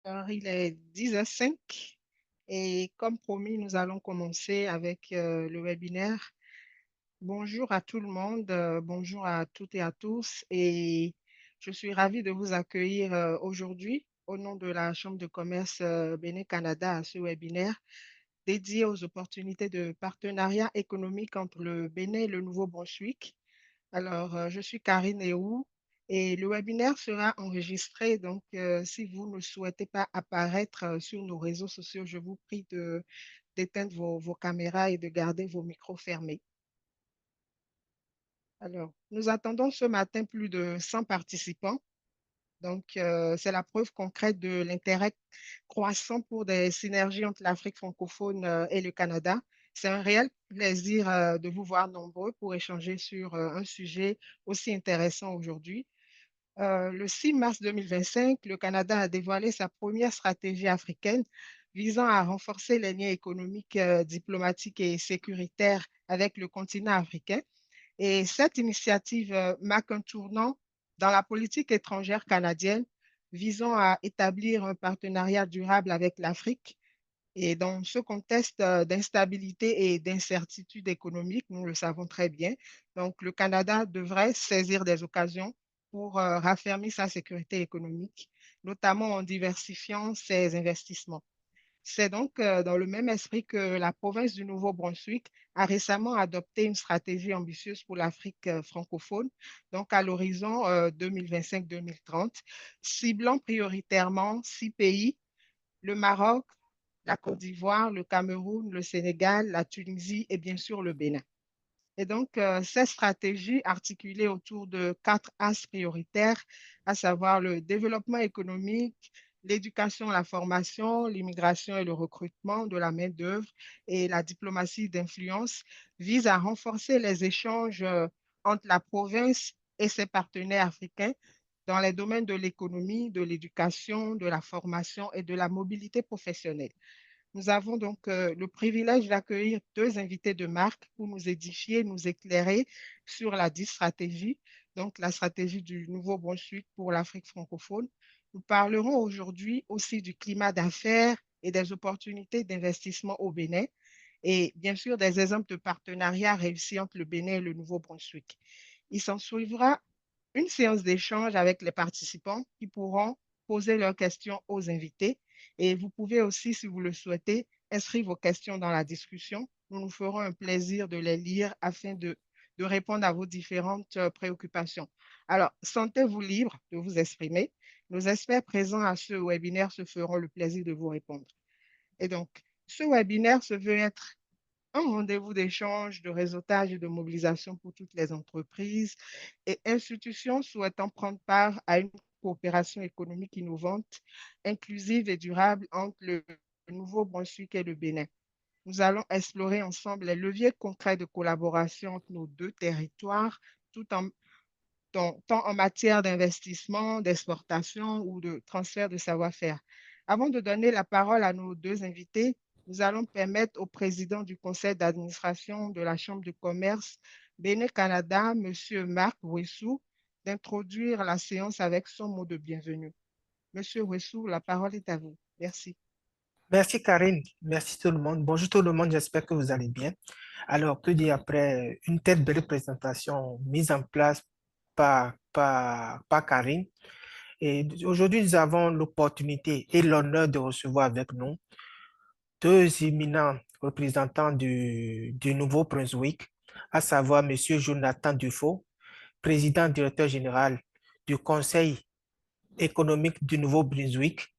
Alors, il est 10h05 et comme promis, nous allons commencer avec le webinaire. Bonjour à tout le monde, bonjour à toutes et à tous et je suis ravie de vous accueillir aujourd'hui au nom de la Chambre de commerce Bénin Canada à ce webinaire dédié aux opportunités de partenariat économique entre le Bénin et le Nouveau-Brunswick. Alors, je suis Karine Eou et le webinaire sera enregistré. Donc, si vous ne souhaitez pas apparaître sur nos réseaux sociaux, je vous prie d'éteindre vos caméras et de garder vos micros fermés. Alors, nous attendons ce matin plus de 100 participants. Donc, c'est la preuve concrète de l'intérêt croissant pour des synergies entre l'Afrique francophone et le Canada. C'est un réel plaisir de vous voir nombreux pour échanger sur un sujet aussi intéressant aujourd'hui. Le 6 mars 2025, le Canada a dévoilé sa première stratégie africaine visant à renforcer les liens économiques, diplomatiques et sécuritaires avec le continent africain. Et cette initiative marque un tournant dans la politique étrangère canadienne visant à établir un partenariat durable avec l'Afrique. Et dans ce contexte d'instabilité et d'incertitude économique, nous le savons très bien, donc le Canada devrait saisir des occasions pour raffermir sa sécurité économique, notamment en diversifiant ses investissements. C'est donc dans le même esprit que la province du Nouveau-Brunswick a récemment adopté une stratégie ambitieuse pour l'Afrique francophone, donc à l'horizon 2025-2030, ciblant prioritairement 6 pays: le Maroc, la Côte d'Ivoire, le Cameroun, le Sénégal, la Tunisie et bien sûr le Bénin. Et donc, cette stratégie articulée autour de 4 axes prioritaires, à savoir le développement économique, l'éducation, la formation, l'immigration et le recrutement de la main-d'œuvre et la diplomatie d'influence, vise à renforcer les échanges entre la province et ses partenaires africains dans les domaines de l'économie, de l'éducation, de la formation et de la mobilité professionnelle. Nous avons donc le privilège d'accueillir 2 invités de marque pour nous édifier, nous éclairer sur la dite stratégie, donc la stratégie du Nouveau-Brunswick pour l'Afrique francophone. Nous parlerons aujourd'hui aussi du climat d'affaires et des opportunités d'investissement au Bénin et bien sûr des exemples de partenariats réussis entre le Bénin et le Nouveau-Brunswick. Il s'en suivra une séance d'échange avec les participants qui pourront poser leurs questions aux invités. Et vous pouvez aussi, si vous le souhaitez, inscrire vos questions dans la discussion. Nous nous ferons un plaisir de les lire afin de répondre à vos différentes préoccupations. Alors, sentez-vous libre de vous exprimer. Nos experts présents à ce webinaire se feront le plaisir de vous répondre. Et donc, ce webinaire se veut être un rendez-vous d'échange, de réseautage et de mobilisation pour toutes les entreprises et institutions souhaitant prendre part à une coopération économique innovante, inclusive et durable entre le Nouveau-Brunswick et le Bénin. Nous allons explorer ensemble les leviers concrets de collaboration entre nos 2 territoires, tout en, tant en matière d'investissement, d'exportation ou de transfert de savoir-faire. Avant de donner la parole à nos 2 invités, nous allons permettre au président du conseil d'administration de la Chambre de commerce Bénin-Canada, M. Marc Wessou, d'introduire la séance avec son mot de bienvenue. Monsieur Wessou, la parole est à vous. Merci. Merci Karine, merci tout le monde. Bonjour tout le monde, j'espère que vous allez bien. Alors, que dire après une telle belle présentation mise en place par Karine. Et aujourd'hui, nous avons l'opportunité et l'honneur de recevoir avec nous 2 éminents représentants du Nouveau-Brunswick, à savoir M. Jonathan Dufault, président directeur général du Conseil économique du Nouveau-Brunswick.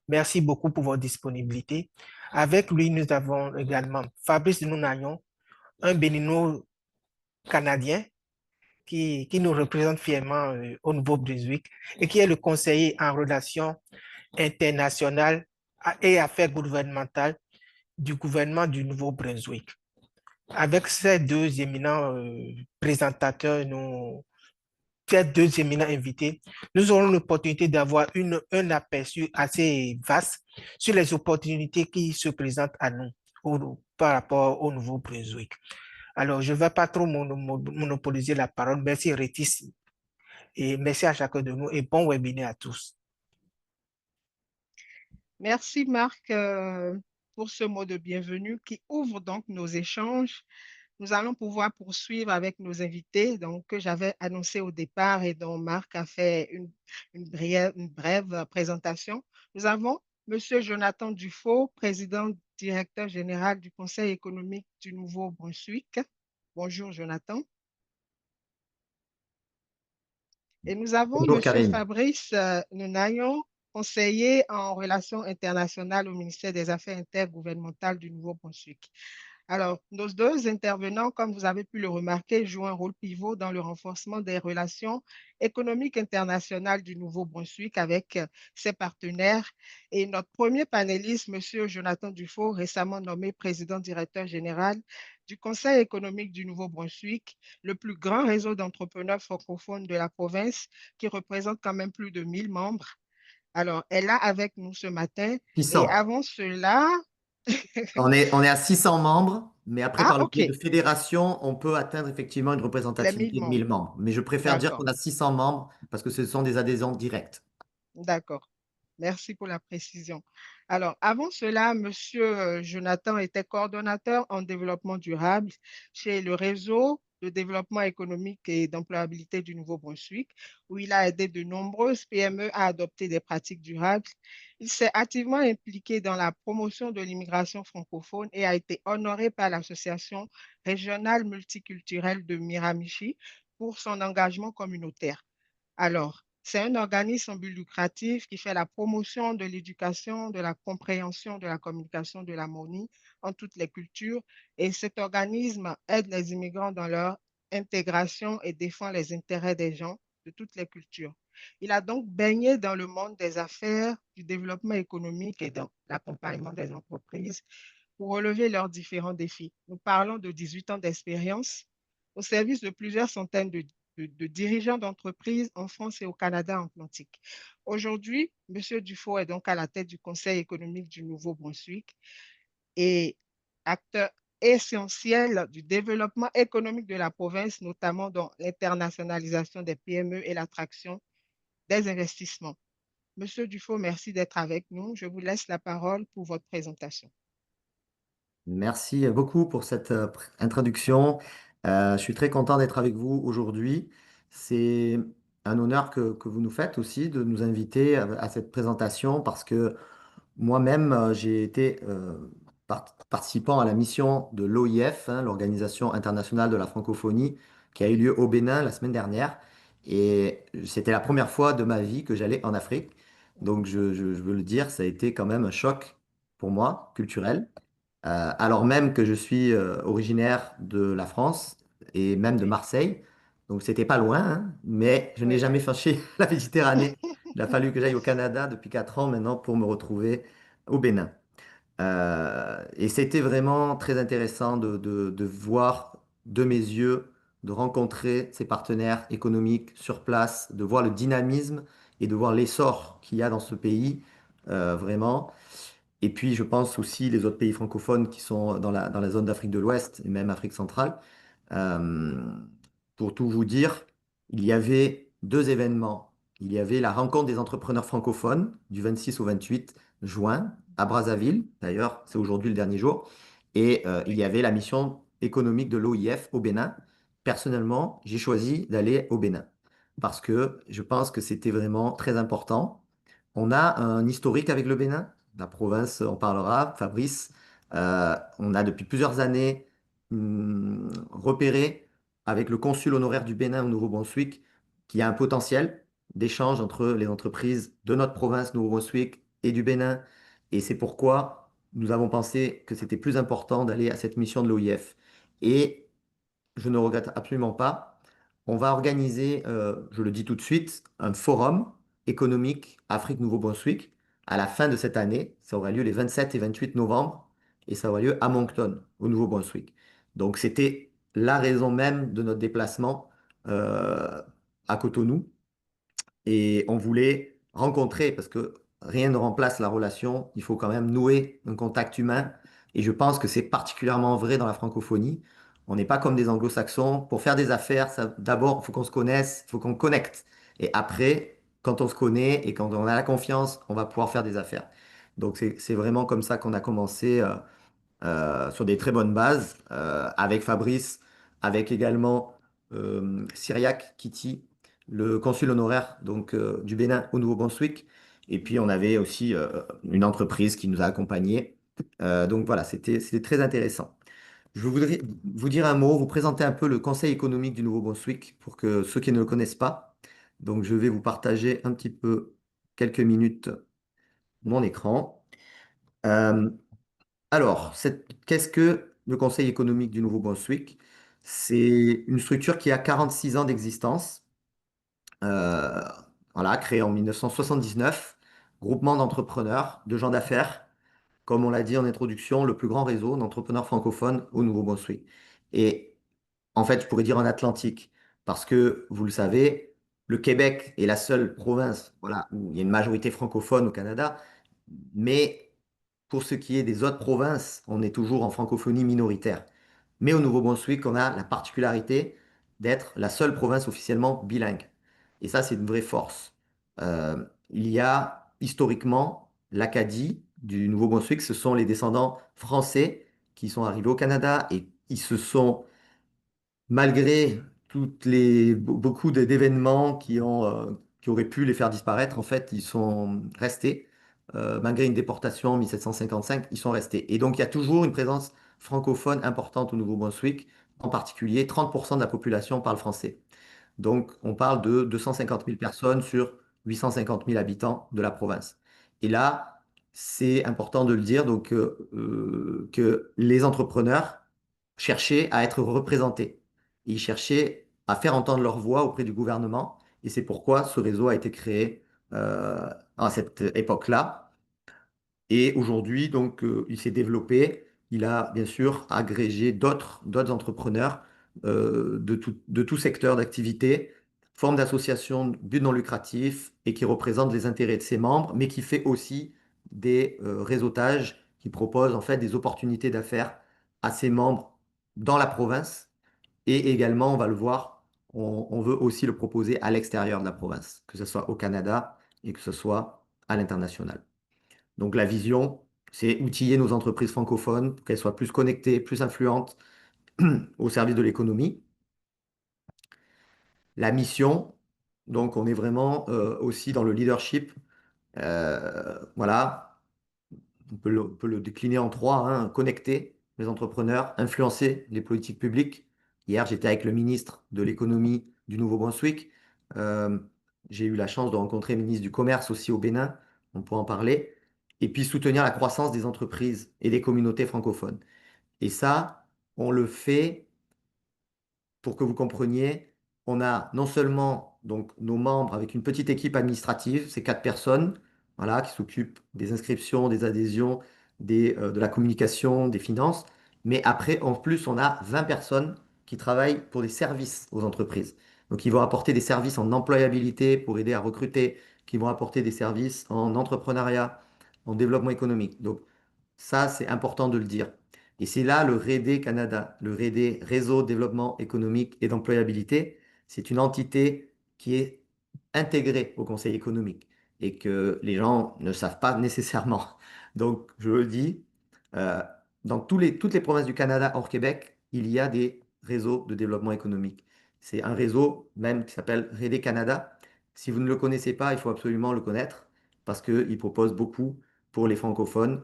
Merci beaucoup pour votre disponibilité. Avec lui, nous avons également Fabrice Nounagnon, un Béninois-Canadien qui nous représente fièrement au Nouveau-Brunswick et qui est le conseiller en relations internationales et affaires gouvernementales du gouvernement du Nouveau-Brunswick. Avec ces 2 éminents présentateurs, ces 2 éminents invités, nous aurons l'opportunité d'avoir un aperçu assez vaste sur les opportunités qui se présentent à nous par rapport au Nouveau-Brunswick. Alors, je ne vais pas trop monopoliser la parole. Merci, Rétis, et merci à chacun de nous et bon webinaire à tous. Merci Marc pour ce mot de bienvenue qui ouvre donc nos échanges. Nous allons pouvoir poursuivre avec nos invités donc, que j'avais annoncé au départ et dont Marc a fait une brève présentation. Nous avons Monsieur Jonathan Dufaux, président directeur général du Conseil économique du Nouveau-Brunswick. Bonjour Jonathan. Et nous avons Bonjour Monsieur Karine. Fabrice Nounaillon, conseiller en relations internationales au ministère des Affaires intergouvernementales du Nouveau-Brunswick. Alors, nos deux intervenants, comme vous avez pu le remarquer, jouent un rôle pivot dans le renforcement des relations économiques internationales du Nouveau-Brunswick avec ses partenaires. Et notre premier panéliste, Monsieur Jonathan Dufaux, récemment nommé président directeur général du Conseil économique du Nouveau-Brunswick, le plus grand réseau d'entrepreneurs francophones de la province, qui représente quand même plus de 1000 membres. Alors, elle est là avec nous ce matin. Et 600. avant cela, On est à 600 membres, mais après, ah, par le OK, biais de fédération, on peut atteindre effectivement une les 1000 représentativité de membres. 1000 membres. Mais je préfère dire qu'on D'accord, a 600 membres parce que ce sont des adhésions directes. d'accord. Merci pour la précision. Alors, avant cela, Monsieur Jonathan était coordonnateur en développement durable chez le réseau de développement économique et d'employabilité du Nouveau-Brunswick, où il a aidé de nombreuses PME à adopter des pratiques durables. Il s'est activement impliqué dans la promotion de l'immigration francophone et a été honoré par l'Association régionale multiculturelle de Miramichi pour son engagement communautaire. Alors, c'est un organisme sans but lucratif qui fait la promotion de l'éducation, de la compréhension, de la communication, de l'harmonie en toutes les cultures. Et cet organisme aide les immigrants dans leur intégration et défend les intérêts des gens de toutes les cultures. Il a donc baigné dans le monde des affaires, du développement économique et dans l'accompagnement des entreprises pour relever leurs différents défis. Nous parlons de 18 ans d'expérience au service de plusieurs centaines de dirigeants d'entreprises en France et au Canada atlantique. Aujourd'hui, M. Dufault est donc à la tête du Conseil économique du Nouveau-Brunswick et acteur essentiel du développement économique de la province, notamment dans l'internationalisation des PME et l'attraction des investissements. Monsieur Dufault, merci d'être avec nous. Je vous laisse la parole pour votre présentation. Merci beaucoup pour cette introduction. Je suis très content d'être avec vous aujourd'hui. C'est un honneur que vous nous faites aussi de nous inviter à cette présentation parce que moi-même, j'ai été participant à la mission de l'OIF, hein, l'Organisation internationale de la francophonie, qui a eu lieu au Bénin la semaine dernière. Et c'était la première fois de ma vie que j'allais en Afrique. Donc, je veux le dire, ça a été quand même un choc pour moi, culturel. Alors même que je suis originaire de la France et même de Oui, Marseille. Donc, c'était pas loin, hein, mais je n'ai oui. jamais franchi la Méditerranée. Il a fallu que j'aille au Canada depuis 4 ans maintenant pour me retrouver au Bénin. Et c'était vraiment très intéressant de voir de mes yeux, de rencontrer ces partenaires économiques sur place, de voir le dynamisme et de voir l'essor qu'il y a dans ce pays, vraiment. Et puis, je pense aussi les autres pays francophones qui sont dans la zone d'Afrique de l'Ouest et même Afrique centrale. Euh, pour tout vous dire, il y avait deux événements. Il y avait la rencontre des entrepreneurs francophones du 26 au 28 juin à Brazzaville. D'ailleurs, c'est aujourd'hui le dernier jour. Et il y Oui. avait la mission économique de l'OIF au Bénin. Personnellement, j'ai choisi d'aller au Bénin parce que je pense que c'était vraiment très important. On a un historique avec le Bénin. La province en parlera, Fabrice. On a depuis plusieurs années repéré avec le consul honoraire du Bénin au Nouveau-Brunswick qu'il y a un potentiel d'échange entre les entreprises de notre province, Nouveau-Brunswick, et du Bénin. Et c'est pourquoi nous avons pensé que c'était plus important d'aller à cette mission de l'OIF. Et je ne regrette absolument pas. On va organiser, je le dis tout de suite, un forum économique Afrique-Nouveau-Brunswick à la fin de cette année. Ça aura lieu les 27 et 28 novembre et ça aura lieu à Moncton, au Nouveau-Brunswick. Donc c'était la raison même de notre déplacement euh, à Cotonou. Et on voulait rencontrer, parce que rien ne remplace la relation, il faut quand même nouer un contact humain. Et je pense que c'est particulièrement vrai dans la francophonie. On n'est pas comme des anglo-saxons. Pour faire des affaires, d'abord, il faut qu'on se connaisse, il faut qu'on connecte. Et après, quand on se connaît et quand on a la confiance, on va pouvoir faire des affaires. Donc c'est vraiment comme ça qu'on a commencé sur des très bonnes bases, avec Fabrice, avec également Cyriaque Kitty, le consul honoraire donc, du Bénin au Nouveau-Brunswick. Et puis on avait aussi une entreprise qui nous a accompagnés. Donc voilà, c'était très intéressant. Je voudrais vous dire un mot, vous présenter un peu le Conseil économique du Nouveau-Brunswick pour que ceux qui ne le connaissent pas. Donc je vais vous partager un petit peu quelques minutes mon écran. Euh, alors, qu'est-ce que le Conseil économique du Nouveau-Brunswick? C'est une structure qui a 46 ans d'existence, euh, voilà, créée en 1979, groupement d'entrepreneurs, de gens d'affaires, comme on l'a dit en introduction, le plus grand réseau d'entrepreneurs francophones au Nouveau-Brunswick. Et en fait, je pourrais dire en Atlantique, parce que, vous le savez, le Québec est la seule province, voilà, où il y a une majorité francophone au Canada, mais pour ce qui est des autres provinces, on est toujours en francophonie minoritaire. Mais au Nouveau-Brunswick, on a la particularité d'être la seule province officiellement bilingue. Et ça, c'est une vraie force. Il y a historiquement l'Acadie du Nouveau-Brunswick, ce sont les descendants français qui sont arrivés au Canada et ils se sont malgré beaucoup d'événements qui auraient pu les faire disparaître, en fait, ils sont restés. Malgré une déportation en 1755, ils sont restés. Et donc, il y a toujours une présence francophone importante au Nouveau-Brunswick. En particulier, 30% de la population parle français. Donc, on parle de 250 000 personnes sur 850 000 habitants de la province. Et là, c'est important de le dire, donc, que les entrepreneurs cherchaient à être représentés. Ils cherchaient à faire entendre leur voix auprès du gouvernement. Et c'est pourquoi ce réseau a été créé à cette époque-là. Et aujourd'hui, donc, il s'est développé. Il a bien sûr agrégé d'autres entrepreneurs de tout secteur d'activité, forme d'association but non lucratif et qui représente les intérêts de ses membres, mais qui fait aussi des réseautages, qui proposent en fait des opportunités d'affaires à ses membres dans la province. Et également, on va le voir, on veut aussi le proposer à l'extérieur de la province, que ce soit au Canada et que ce soit à l'international. Donc la vision, c'est outiller nos entreprises francophones pour qu'elles soient plus connectées, plus influentes au service de l'économie. La mission, donc on est vraiment aussi dans le leadership. Voilà, on peut le décliner en trois, hein. Connecter les entrepreneurs, influencer les politiques publiques. Hier, j'étais avec le ministre de l'économie du Nouveau-Brunswick. Euh, j'ai eu la chance de rencontrer le ministre du Commerce aussi au Bénin. On pourra en parler. Et puis soutenir la croissance des entreprises et des communautés francophones. Et ça, on le fait pour que vous compreniez, on a non seulement donc nos membres avec une petite équipe administrative, c'est 4 personnes, voilà, qui s'occupent des inscriptions, des adhésions, de la communication, des finances, mais après, en plus, on a 20 personnes qui travaillent pour des services aux entreprises. Donc, ils vont apporter des services en employabilité pour aider à recruter, qui vont apporter des services en entrepreneuriat, en développement économique. Donc, ça, c'est important de le dire. Et c'est là le REDE Canada, le REDE, Réseau de développement économique et d'employabilité. C'est une entité qui est intégrée au Conseil économique et que les gens ne savent pas nécessairement. Donc, je le dis, euh, dans toutes les provinces du Canada hors Québec, il y a des réseaux de développement économique. C'est un réseau même qui s'appelle REDE Canada. Si vous ne le connaissez pas, il faut absolument le connaître parce qu'il propose beaucoup pour les francophones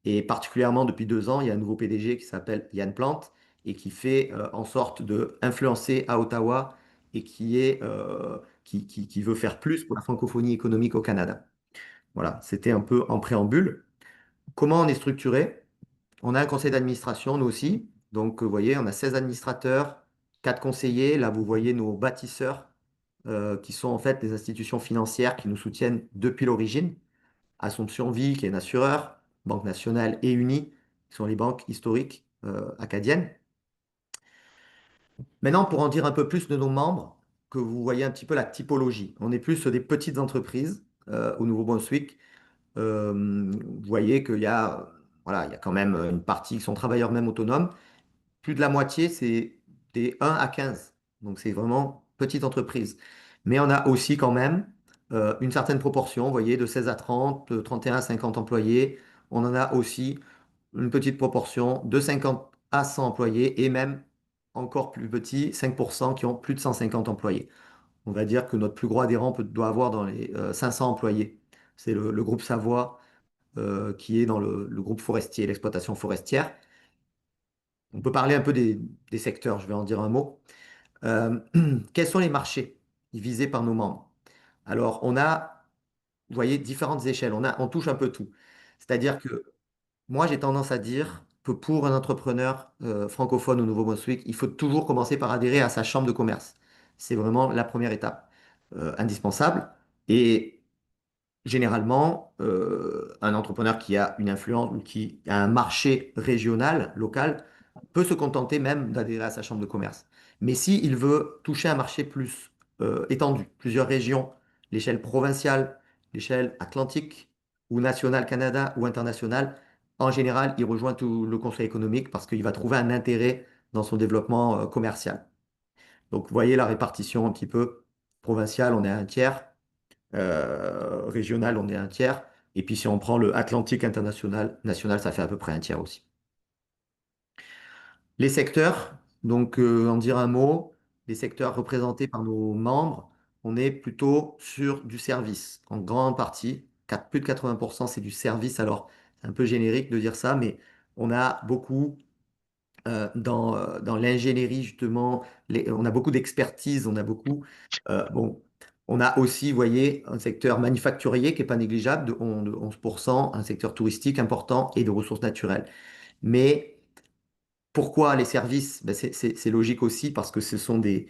et particulièrement depuis 2 ans, il y a un nouveau PDG qui s'appelle Yann Plante et qui fait en sorte de influencer à Ottawa et qui veut faire plus pour la francophonie économique au Canada. Voilà, c'était un peu en préambule. Comment on est structuré? On a un conseil d'administration, nous aussi. Donc, vous voyez, on a 16 administrateurs, 4 conseillers. Là, vous voyez nos bâtisseurs, qui sont en fait des institutions financières qui nous soutiennent depuis l'origine. Assomption Vie, qui est un assureur, Banque nationale et Unie, qui sont les banques historiques acadiennes. Maintenant, pour en dire un peu plus de nos membres, que vous voyez un petit peu la typologie. On est plus sur des petites entreprises au Nouveau-Brunswick. Vous voyez qu'il y a, voilà, il y a quand même une partie qui sont travailleurs même autonomes. Plus de la moitié, c'est des 1 à 15. Donc, c'est vraiment petite entreprise. Mais on a aussi quand même une certaine proportion, vous voyez, de 16 à 30, de 31 à 50 employés. On en a aussi une petite proportion de 50 à 100 employés et même encore plus petit, 5% qui ont plus de 150 employés. On va dire que notre plus gros adhérent doit avoir dans les 500 employés. C'est le groupe Savoie qui est dans le groupe forestier, l'exploitation forestière. On peut parler un peu des secteurs, je vais en dire un mot. Euh, Quels sont les marchés visés par nos membres? Alors, on a, vous voyez, différentes échelles. On touche un peu tout. C'est-à-dire que moi, j'ai tendance à dire que pour un entrepreneur francophone au Nouveau-Brunswick, il faut toujours commencer par adhérer à sa chambre de commerce. C'est vraiment la première étape indispensable. Et généralement, un entrepreneur qui a une influence ou qui a un marché régional, local, peut se contenter même d'adhérer à sa chambre de commerce. Mais s'il veut toucher un marché plus étendu, plusieurs régions, l'échelle provinciale, l'échelle atlantique, ou nationale Canada, ou internationale, en général, il rejoint tout le conseil économique parce qu'il va trouver un intérêt dans son développement commercial. Donc, vous voyez la répartition un petit peu provinciale, on est à un tiers, régional, on est à un tiers, et puis si on prend le Atlantique international, national, ça fait à peu près un tiers aussi. Les secteurs, donc en dire un mot, les secteurs représentés par nos membres, on est plutôt sur du service, en grande partie. Plus de 80%, c'est du service. Alors, c'est un peu générique de dire ça, mais on a beaucoup dans l'ingénierie, justement, on a beaucoup d'expertise, on a beaucoup. Bon, on a aussi, vous voyez, un secteur manufacturier qui n'est pas négligeable, de 11%, un secteur touristique important et de ressources naturelles. Mais pourquoi les services? Ben, c'est logique aussi parce que ce sont des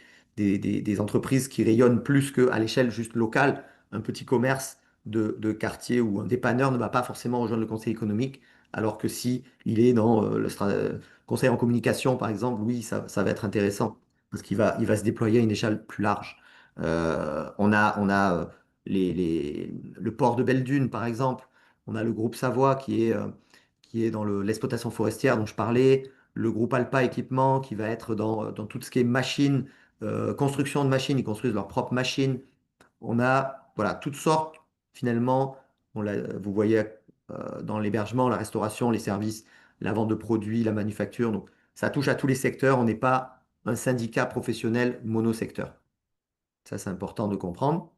entreprises qui rayonnent plus qu'à l'échelle juste locale. Un petit commerce de quartier ou un dépanneur ne va pas forcément rejoindre le conseil économique, alors que si il est dans conseil en communication, par exemple, oui, ça va être intéressant parce qu'il va se déployer à une échelle plus large. On a le port de Belle-Dune, par exemple. On a le groupe Savoie qui est dans l'exploitation forestière dont je parlais, le groupe Alpa Équipement qui va être dans tout ce qui est machines, construction de machines, ils construisent leurs propres machines. On a voilà, toutes sortes, finalement, vous voyez dans l'hébergement, la restauration, les services, la vente de produits, la manufacture. Donc, ça touche à tous les secteurs. On n'est pas un syndicat professionnel monosecteur. Ça, c'est important de comprendre.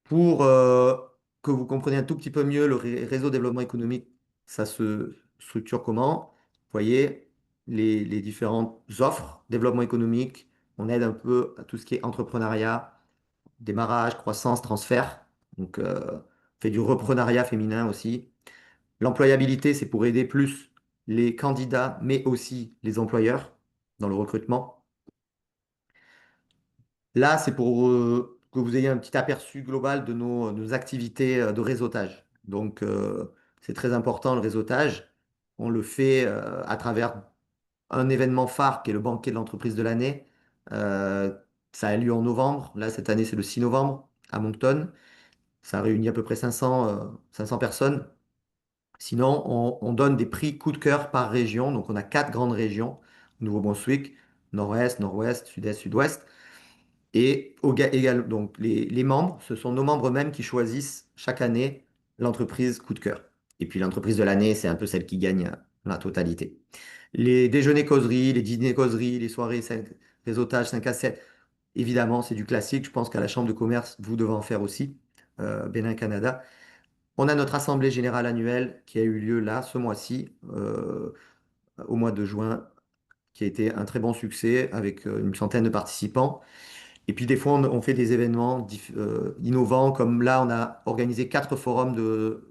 Pour que vous compreniez un tout petit peu mieux le réseau de développement économique, ça se structure comment? Vous voyez les différentes offres, développement économique, on aide un peu à tout ce qui est entrepreneuriat, démarrage, croissance, transfert. Donc, on fait du reprenariat féminin aussi. L'employabilité, c'est pour aider plus les candidats, mais aussi les employeurs dans le recrutement. Là, c'est pour que vous ayez un petit aperçu global de nos activités de réseautage. Donc, c'est très important le réseautage. On le fait à travers un événement phare qui est le banquet de l'entreprise de l'année. Euh, Ça a lieu en novembre. Là, cette année, c'est le 6 novembre à Moncton. Ça réunit à peu près 500 personnes. Sinon, on donne des prix coup de cœur par région. Donc, on a 4 grandes régions. Nouveau-Brunswick, Nord-Ouest, Nord-Ouest, Sud-Est, Sud-Ouest. Et donc les membres, ce sont nos membres mêmes qui choisissent chaque année l'entreprise coup de cœur. Et puis l'entreprise de l'année, c'est un peu celle qui gagne la totalité. Les déjeuners causeries, les dîners causeries, les soirées réseautage 5 à 7, évidemment, c'est du classique. Je pense qu'à la Chambre de commerce, vous devez en faire aussi, Bénin, Canada. On a notre assemblée générale annuelle qui a eu lieu là, ce mois-ci, au mois de juin, qui a été un très bon succès avec une centaine de participants. Et puis des fois, on fait des événements innovants, comme là, on a organisé 4 forums de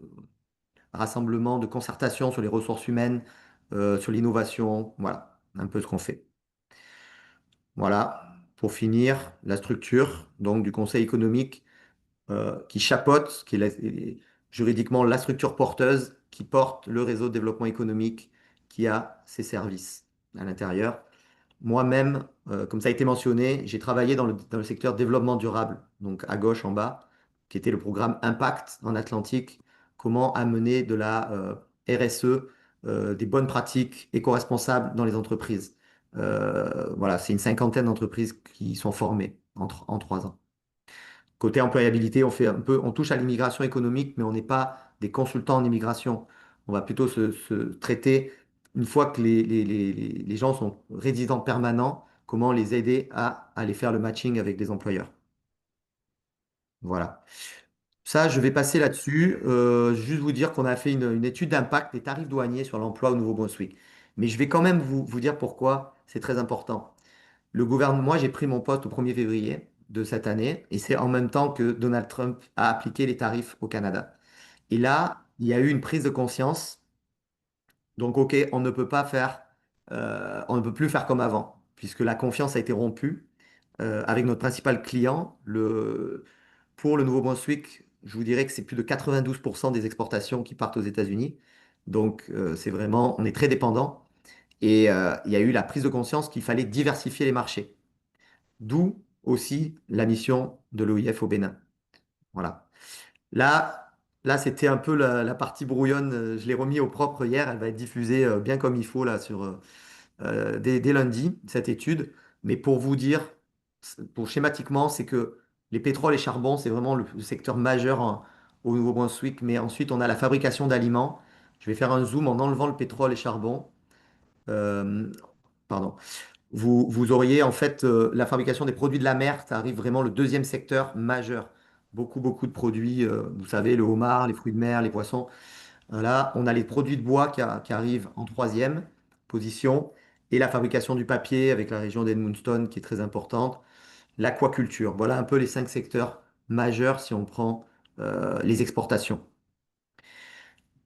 rassemblement, de concertation sur les ressources humaines, sur l'innovation. Voilà, un peu ce qu'on fait. Voilà, pour finir, la structure donc du Conseil économique qui chapeaute, qui est juridiquement la structure porteuse qui porte le réseau de développement économique qui a ses services à l'intérieur. Moi-même, comme ça a été mentionné, j'ai travaillé dans le secteur développement durable, donc à gauche en bas, qui était le programme Impact en Atlantique, comment amener de la RSE, des bonnes pratiques éco-responsables dans les entreprises. Voilà, c'est une cinquantaine d'entreprises qui sont formées en 3 ans. Côté employabilité, on fait un peu, on touche à l'immigration économique, mais on n'est pas des consultants en immigration. On va plutôt se traiter, une fois que les gens sont résidents permanents, comment les aider à aller faire le matching avec des employeurs. Voilà. Ça, je vais passer là-dessus. Juste vous dire qu'on a fait une étude d'impact des tarifs douaniers sur l'emploi au Nouveau-Brunswick. Mais je vais quand même vous dire pourquoi c'est très important. Le gouvernement, moi, j'ai pris mon poste au 1er février de cette année, et c'est en même temps que Donald Trump a appliqué les tarifs au Canada. Et là, il y a eu une prise de conscience. Donc, OK, on ne peut plus faire comme avant, puisque la confiance a été rompue avec notre principal client. Pour le Nouveau-Brunswick, je vous dirais que c'est plus de 92% des exportations qui partent aux États-Unis. Donc, c'est vraiment, on est très dépendant. Et il y a eu la prise de conscience qu'il fallait diversifier les marchés. D'où aussi la mission de l'OIF au Bénin. Voilà. Là, là, c'était un peu la partie brouillonne. Je l'ai remis au propre hier. Elle va être diffusée bien comme il faut là dès lundi, cette étude. Mais pour vous dire, pour schématiquement, c'est que les pétroles et charbons, c'est vraiment le secteur majeur au Nouveau-Brunswick. Mais ensuite, on a la fabrication d'aliments. Je vais faire un zoom en enlevant le pétrole et charbon. Euh, pardon. Vous auriez en fait la fabrication des produits de la mer, ça arrive vraiment le deuxième secteur majeur. Beaucoup, beaucoup de produits, vous savez, le homard, les fruits de mer, les poissons. Là, on a les produits de bois qui arrivent en troisième position et la fabrication du papier avec la région d'Edmundston qui est très importante. L'aquaculture. Voilà un peu les 5 secteurs majeurs si on prend les exportations.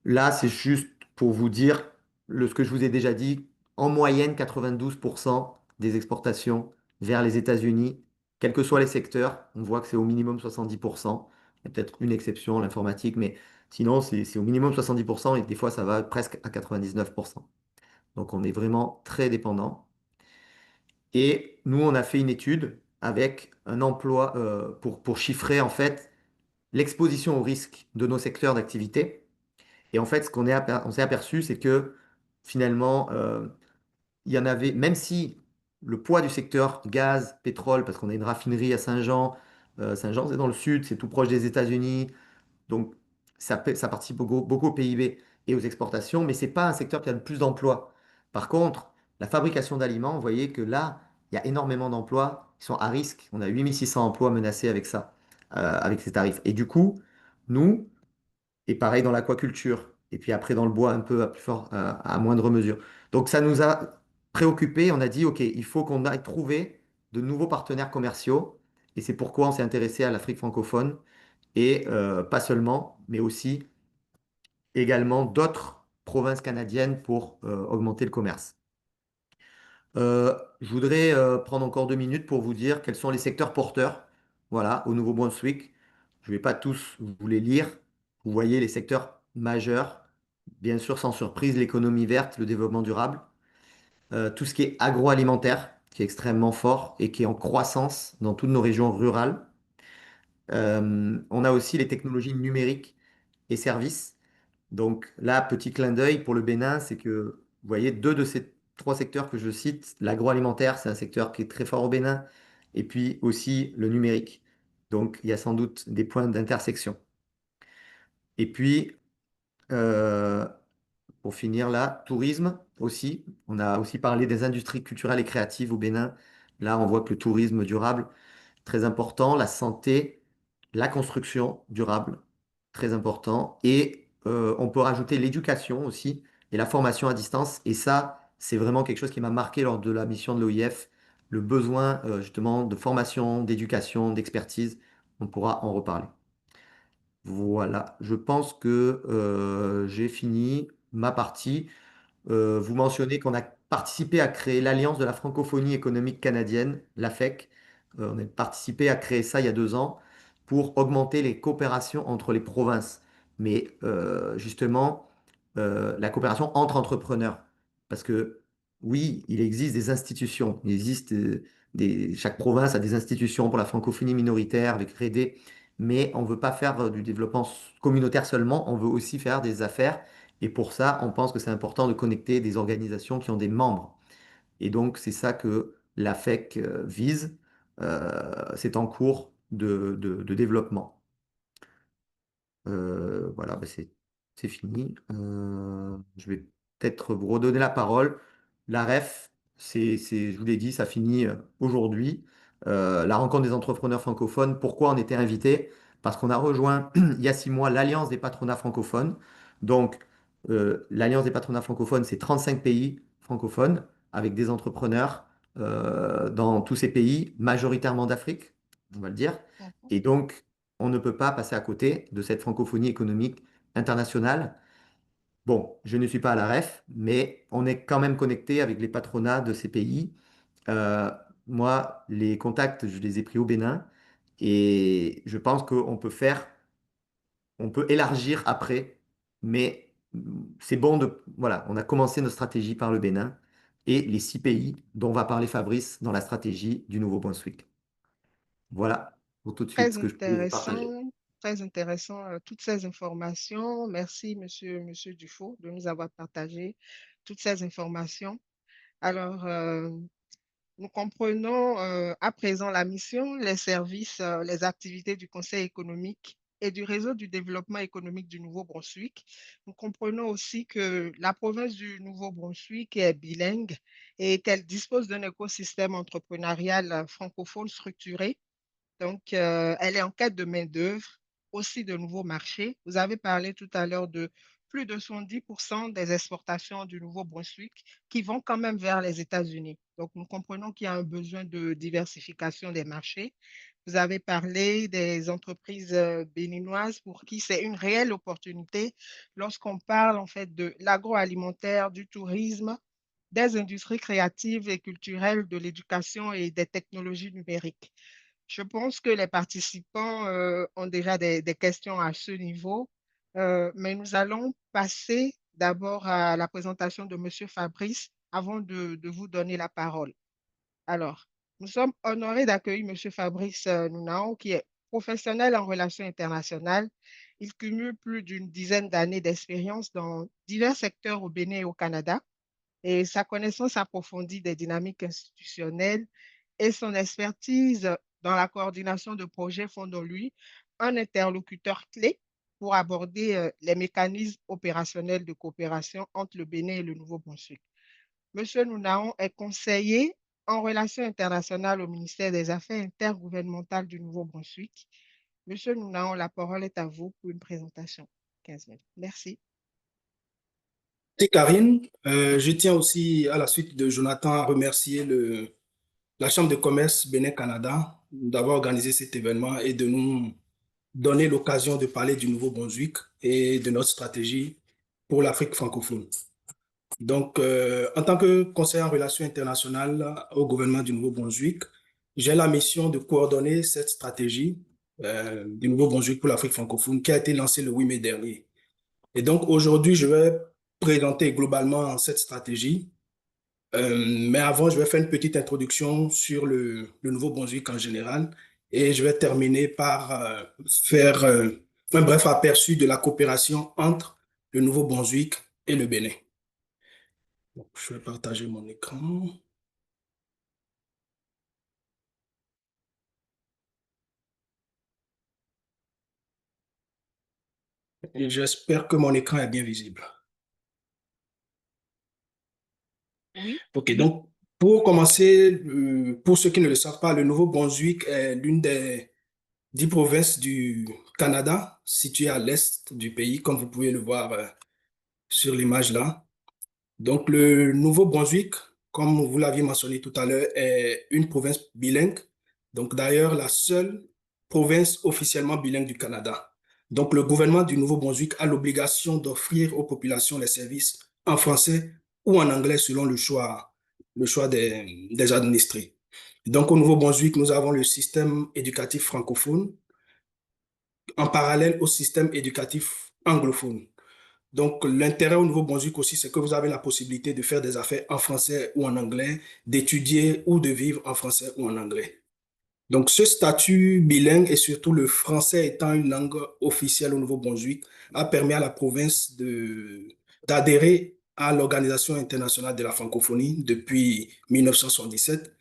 Là, c'est juste pour vous dire ce que je vous ai déjà dit. En moyenne, 92% des exportations vers les États-Unis, quels que soient les secteurs, on voit que c'est au minimum 70%. Il y a peut-être une exception, l'informatique, mais sinon, c'est au minimum 70% et des fois, ça va presque à 99%. Donc, on est vraiment très dépendant. Et nous, on a fait une étude avec un emploi pour chiffrer en fait l'exposition au risque de nos secteurs d'activité. Et en fait, on s'est aperçu, c'est que finalement, il y en avait, même si le poids du secteur gaz, pétrole, parce qu'on a une raffinerie à Saint-Jean, Saint-Jean, c'est dans le sud, c'est tout proche des États-Unis, donc ça participe beaucoup au PIB et aux exportations, mais c'est pas un secteur qui a le plus d'emplois. Par contre, la fabrication d'aliments, vous voyez que là, il y a énormément d'emplois qui sont à risque. On a 8600 emplois menacés avec ça, avec ces tarifs. Et du coup, nous, et pareil dans l'aquaculture. Et puis après dans le bois un peu à moindre mesure. Donc ça nous a préoccupés. On a dit, OK, il faut qu'on aille trouver de nouveaux partenaires commerciaux. Et c'est pourquoi on s'est intéressé à l'Afrique francophone. Et pas seulement, mais aussi également d'autres provinces canadiennes pour augmenter le commerce. Je voudrais prendre encore 2 minutes pour vous dire quels sont les secteurs porteurs, voilà, au Nouveau-Brunswick. Je ne vais pas tous vous les lire. Vous voyez les secteurs majeurs. Bien sûr, sans surprise, l'économie verte, le développement durable. Tout ce qui est agroalimentaire, qui est extrêmement fort et qui est en croissance dans toutes nos régions rurales. On a aussi les technologies numériques et services. Donc là, petit clin d'œil pour le Bénin, c'est que vous voyez 2 de ces 3 secteurs que je cite, l'agroalimentaire, c'est un secteur qui est très fort au Bénin, et puis aussi le numérique. Donc il y a sans doute des points d'intersection. Et puis, euh, pour finir là, tourisme aussi. On a aussi parlé des industries culturelles et créatives au Bénin. Là, on voit que le tourisme durable, très important, la santé, la construction durable, très important. Et on peut rajouter l'éducation aussi et la formation à distance. Et ça, c'est vraiment quelque chose qui m'a marqué lors de la mission de l'OIF, le besoin justement de formation, d'éducation, d'expertise. On pourra en reparler. Voilà, je pense que j'ai fini ma partie. Vous mentionnez qu'on a participé à créer l'Alliance de la francophonie économique canadienne, l'AFEC. On a participé à créer ça il y a 2 ans pour augmenter les coopérations entre les provinces. Mais justement, la coopération entre entrepreneurs. Parce que oui, il existe des institutions. Il existe chaque province a des institutions pour la francophonie minoritaire avec REDE. Mais on ne veut pas faire du développement communautaire seulement, on veut aussi faire des affaires. Et pour ça, on pense que c'est important de connecter des organisations qui ont des membres. Et donc, c'est ça que la FEC vise. C'est en cours. de développement. Voilà, bah, c'est fini. Je vais peut-être vous redonner la parole. La REF, je vous l'ai dit, ça finit aujourd'hui. La rencontre des entrepreneurs francophones, pourquoi on était invité? Parce qu'on a rejoint il y a 6 mois l'Alliance des patronats francophones. Donc, l'Alliance des patronats francophones, c'est 35 pays francophones avec des entrepreneurs dans tous ces pays, majoritairement d'Afrique, on va le dire. Mhm. Et donc, on ne peut pas passer à côté de cette francophonie économique internationale. Bon, je ne suis pas à la REF, mais on est quand même connecté avec les patronats de ces pays. Euh, Moi, les contacts, je les ai pris au Bénin et je pense on peut élargir après, mais c'est bon voilà, on a commencé notre stratégie par le Bénin et les 6 pays dont va parler Fabrice dans la stratégie du Nouveau-Brunswick. Voilà pour tout de suite ce que je peux vous partager. Très intéressant, toutes ces informations. Merci, monsieur Dufault, de nous avoir partagé toutes ces informations. Alors, nous comprenons à présent la mission, les services, les activités du Conseil économique et du réseau du développement économique du Nouveau-Brunswick. Nous comprenons aussi que la province du Nouveau-Brunswick est bilingue et qu'elle dispose d'un écosystème entrepreneurial francophone structuré. Donc, elle est en quête de main-d'œuvre, aussi de nouveaux marchés. Vous avez parlé tout à l'heure de plus de 70% des exportations du Nouveau-Brunswick qui vont quand même vers les États-Unis. Donc, nous comprenons qu'il y a un besoin de diversification des marchés. Vous avez parlé des entreprises béninoises pour qui c'est une réelle opportunité lorsqu'on parle en fait de l'agroalimentaire, du tourisme, des industries créatives et culturelles, de l'éducation et des technologies numériques. Je pense que les participants ont déjà des questions à ce niveau, mais nous allons passer d'abord à la présentation de Monsieur Fabrice avant de vous donner la parole. Alors, nous sommes honorés d'accueillir Monsieur Fabrice Nounao, qui est professionnel en relations internationales. Il cumule plus d'une dizaine d'années d'expérience dans divers secteurs au Bénin et au Canada, et sa connaissance approfondie des dynamiques institutionnelles et son expertise dans la coordination de projets font de lui un interlocuteur clé pour aborder les mécanismes opérationnels de coopération entre le Bénin et le Nouveau-Brunswick. Monsieur Nounaon est conseiller en relations internationales au ministère des Affaires intergouvernementales du Nouveau-Brunswick. Monsieur Nounaon, la parole est à vous pour une présentation. 15 minutes. Merci. Merci Karine. Je tiens aussi, à la suite de Jonathan, à remercier la Chambre de commerce Bénin-Canada d'avoir organisé cet événement et de nous donner l'occasion de parler du Nouveau-Brunswick et de notre stratégie pour l'Afrique francophone. Donc, en tant que conseiller en relations internationales au gouvernement du Nouveau-Brunswick, j'ai la mission de coordonner cette stratégie du Nouveau-Brunswick pour l'Afrique francophone qui a été lancée le 8 mai dernier. Et donc, aujourd'hui, je vais présenter globalement cette stratégie. Mais avant, je vais faire une petite introduction sur le Nouveau-Brunswick en général et je vais terminer par faire un bref aperçu de la coopération entre le Nouveau-Brunswick et le Bénin. Donc, je vais partager mon écran. Et j'espère que mon écran est bien visible. Oui. OK, donc pour commencer, pour ceux qui ne le savent pas, le Nouveau-Brunswick est l'une des 10 provinces du Canada, situées à l'est du pays, comme vous pouvez le voir sur l'image là. Donc, le Nouveau-Brunswick, comme vous l'aviez mentionné tout à l'heure, est une province bilingue. Donc, d'ailleurs, la seule province officiellement bilingue du Canada. Donc, le gouvernement du Nouveau-Brunswick a l'obligation d'offrir aux populations les services en français ou en anglais selon le choix des administrés. Donc, au Nouveau-Brunswick, nous avons le système éducatif francophone en parallèle au système éducatif anglophone. Donc, l'intérêt au Nouveau-Brunswick aussi, c'est que vous avez la possibilité de faire des affaires en français ou en anglais, d'étudier ou de vivre en français ou en anglais. Donc, ce statut bilingue et surtout le français étant une langue officielle au Nouveau-Brunswick a permis à la province d'adhérer à l'Organisation internationale de la francophonie depuis 1977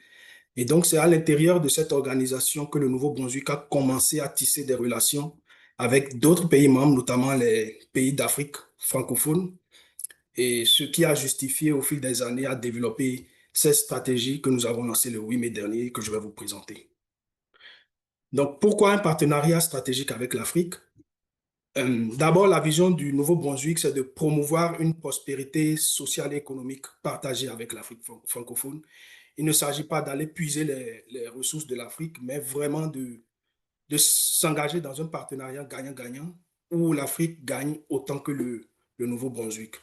Et donc, c'est à l'intérieur de cette organisation que le Nouveau-Brunswick a commencé à tisser des relations avec d'autres pays membres, notamment les pays d'Afrique francophone, et ce qui a justifié au fil des années à développer cette stratégie que nous avons lancée le 8 mai dernier et que je vais vous présenter. Donc, pourquoi un partenariat stratégique avec l'Afrique? D'abord, la vision du Nouveau-Brunswick, c'est de promouvoir une prospérité sociale et économique partagée avec l'Afrique francophone. Il ne s'agit pas d'aller puiser les ressources de l'Afrique, mais vraiment de s'engager dans un partenariat gagnant-gagnant où l'Afrique gagne autant que le Nouveau-Brunswick.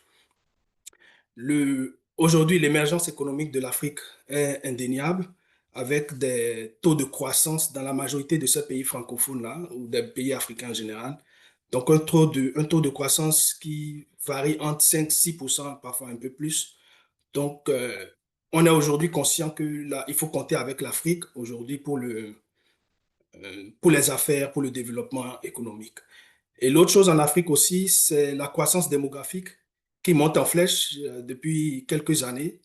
Aujourd'hui, l'émergence économique de l'Afrique est indéniable avec des taux de croissance dans la majorité de ces pays francophones-là ou des pays africains en général. Donc, un taux de croissance qui varie entre 5-6%, parfois un peu plus. Donc, on est aujourd'hui conscient qu'il faut compter avec l'Afrique aujourd'hui pour les affaires, pour le développement économique. Et l'autre chose en Afrique aussi, c'est la croissance démographique qui monte en flèche depuis quelques années.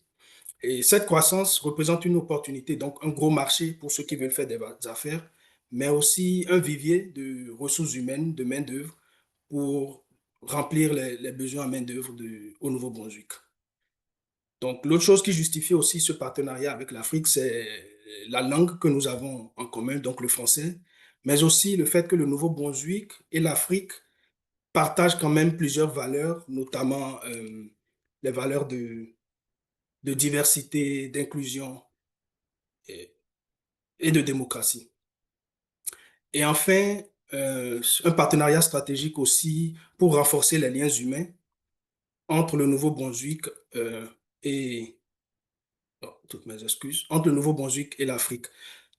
Et cette croissance représente une opportunité, donc un gros marché pour ceux qui veulent faire des affaires, mais aussi un vivier de ressources humaines, de main-d'œuvre pour remplir les besoins en main-d'œuvre au Nouveau-Brunswick. Donc, l'autre chose qui justifie aussi ce partenariat avec l'Afrique, c'est la langue que nous avons en commun, donc le français, mais aussi le fait que le Nouveau-Brunswick et l'Afrique partagent quand même plusieurs valeurs, notamment les valeurs de diversité, d'inclusion et de démocratie. Et enfin, un partenariat stratégique aussi pour renforcer les liens humains entre le Nouveau-Brunswick et toutes mes excuses, entre le Nouveau-Brunswick et l'Afrique.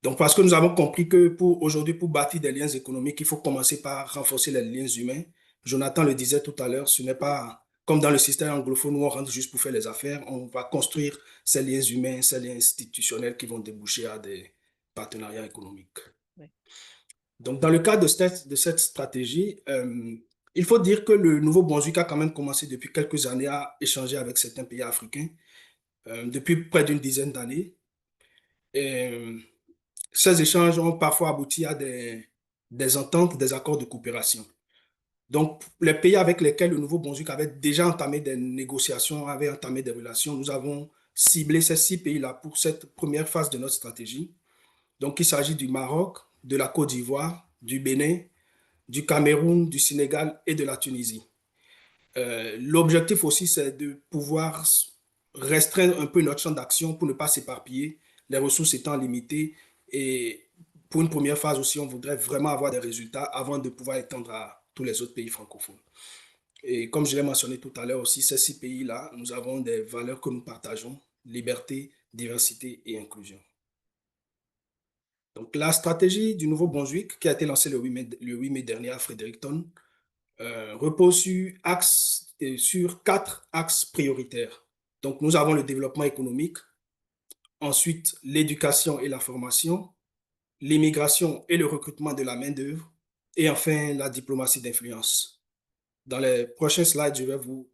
Donc, parce que nous avons compris que aujourd'hui, pour bâtir des liens économiques, il faut commencer par renforcer les liens humains. Jonathan le disait tout à l'heure, ce n'est pas comme dans le système anglophone où on rentre juste pour faire les affaires. On va construire ces liens humains, ces liens institutionnels qui vont déboucher à des partenariats économiques. Oui. Donc, dans le cadre de cette stratégie, il faut dire que le Nouveau-Brunswick a quand même commencé depuis quelques années à échanger avec certains pays africains, depuis près d'une dizaine d'années. Et ces échanges ont parfois abouti à des ententes, des accords de coopération. Donc, les pays avec lesquels le Nouveau-Brunswick avait déjà entamé des négociations, avait entamé des relations, nous avons ciblé ces 6 pays-là pour cette première phase de notre stratégie. Donc, il s'agit du Maroc, de la Côte d'Ivoire, du Bénin, du Cameroun, du Sénégal et de la Tunisie. L'objectif aussi, c'est de pouvoir restreindre un peu notre champ d'action pour ne pas s'éparpiller, les ressources étant limitées. Et pour une première phase aussi, on voudrait vraiment avoir des résultats avant de pouvoir étendre à tous les autres pays francophones. Et comme je l'ai mentionné tout à l'heure aussi, ces 6 pays-là, nous avons des valeurs que nous partageons, liberté, diversité et inclusion. Donc, la stratégie du Nouveau-Brunswick, qui a été lancée le 8 mai dernier à Fredericton, repose sur 4 axes prioritaires. Donc, nous avons le développement économique, ensuite l'éducation et la formation, l'immigration et le recrutement de la main-d'œuvre, et enfin la diplomatie d'influence. Dans les prochains slides, je vais vous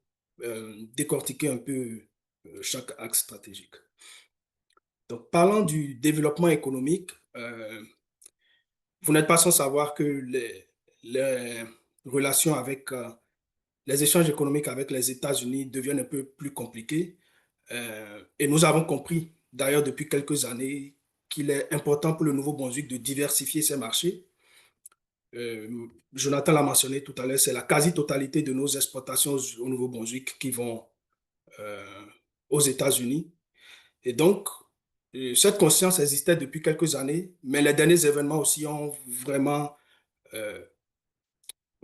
décortiquer un peu chaque axe stratégique. Donc, parlant du développement économique, vous n'êtes pas sans savoir que les relations avec les échanges économiques avec les États-Unis deviennent un peu plus compliqués. Et nous avons compris, d'ailleurs, depuis quelques années, qu'il est important pour le Nouveau-Brunswick de diversifier ses marchés. Jonathan l'a mentionné tout à l'heure, c'est la quasi-totalité de nos exportations au Nouveau-Brunswick qui vont aux États-Unis. Et donc, cette conscience existait depuis quelques années, mais les derniers événements aussi ont vraiment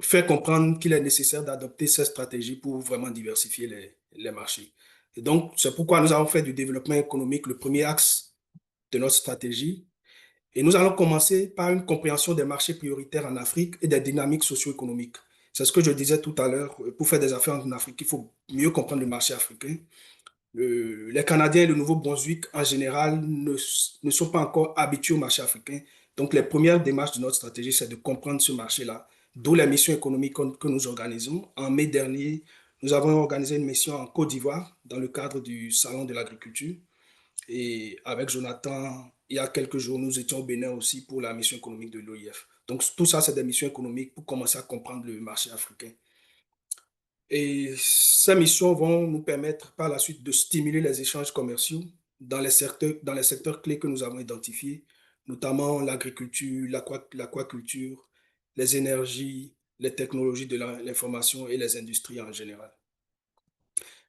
fait comprendre qu'il est nécessaire d'adopter cette stratégie pour vraiment diversifier les marchés. Et donc, c'est pourquoi nous avons fait du développement économique le premier axe de notre stratégie. Et nous allons commencer par une compréhension des marchés prioritaires en Afrique et des dynamiques socio-économiques. C'est ce que je disais tout à l'heure. Pour faire des affaires en Afrique, il faut mieux comprendre le marché africain. Les Canadiens et le Nouveau-Brunswick, en général, ne sont pas encore habitués au marché africain. Donc, les premières démarches de notre stratégie, c'est de comprendre ce marché-là, d'où la mission économique que nous organisons. En mai dernier, nous avons organisé une mission en Côte d'Ivoire dans le cadre du Salon de l'agriculture. Et avec Jonathan, il y a quelques jours, nous étions au Bénin aussi pour la mission économique de l'OIF. Donc, tout ça, c'est des missions économiques pour commencer à comprendre le marché africain. Et ces missions vont nous permettre par la suite de stimuler les échanges commerciaux dans les secteurs clés que nous avons identifiés, notamment l'agriculture, l'aquaculture, les énergies, les technologies de l'information et les industries en général.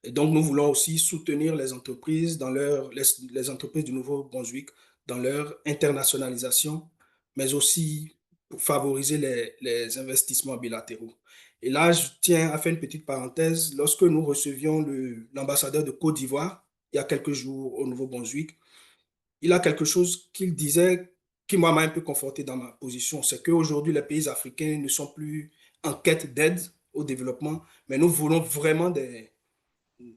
Et donc, nous voulons aussi soutenir les entreprises les entreprises du Nouveau-Brunswick dans leur internationalisation, mais aussi pour favoriser les investissements bilatéraux. Et là, je tiens à faire une petite parenthèse. Lorsque nous recevions l'ambassadeur de Côte d'Ivoire, il y a quelques jours au Nouveau-Brunswick, il a quelque chose qu'il disait qui m'a un peu conforté dans ma position, c'est qu'aujourd'hui, les pays africains ne sont plus en quête d'aide au développement, mais nous voulons vraiment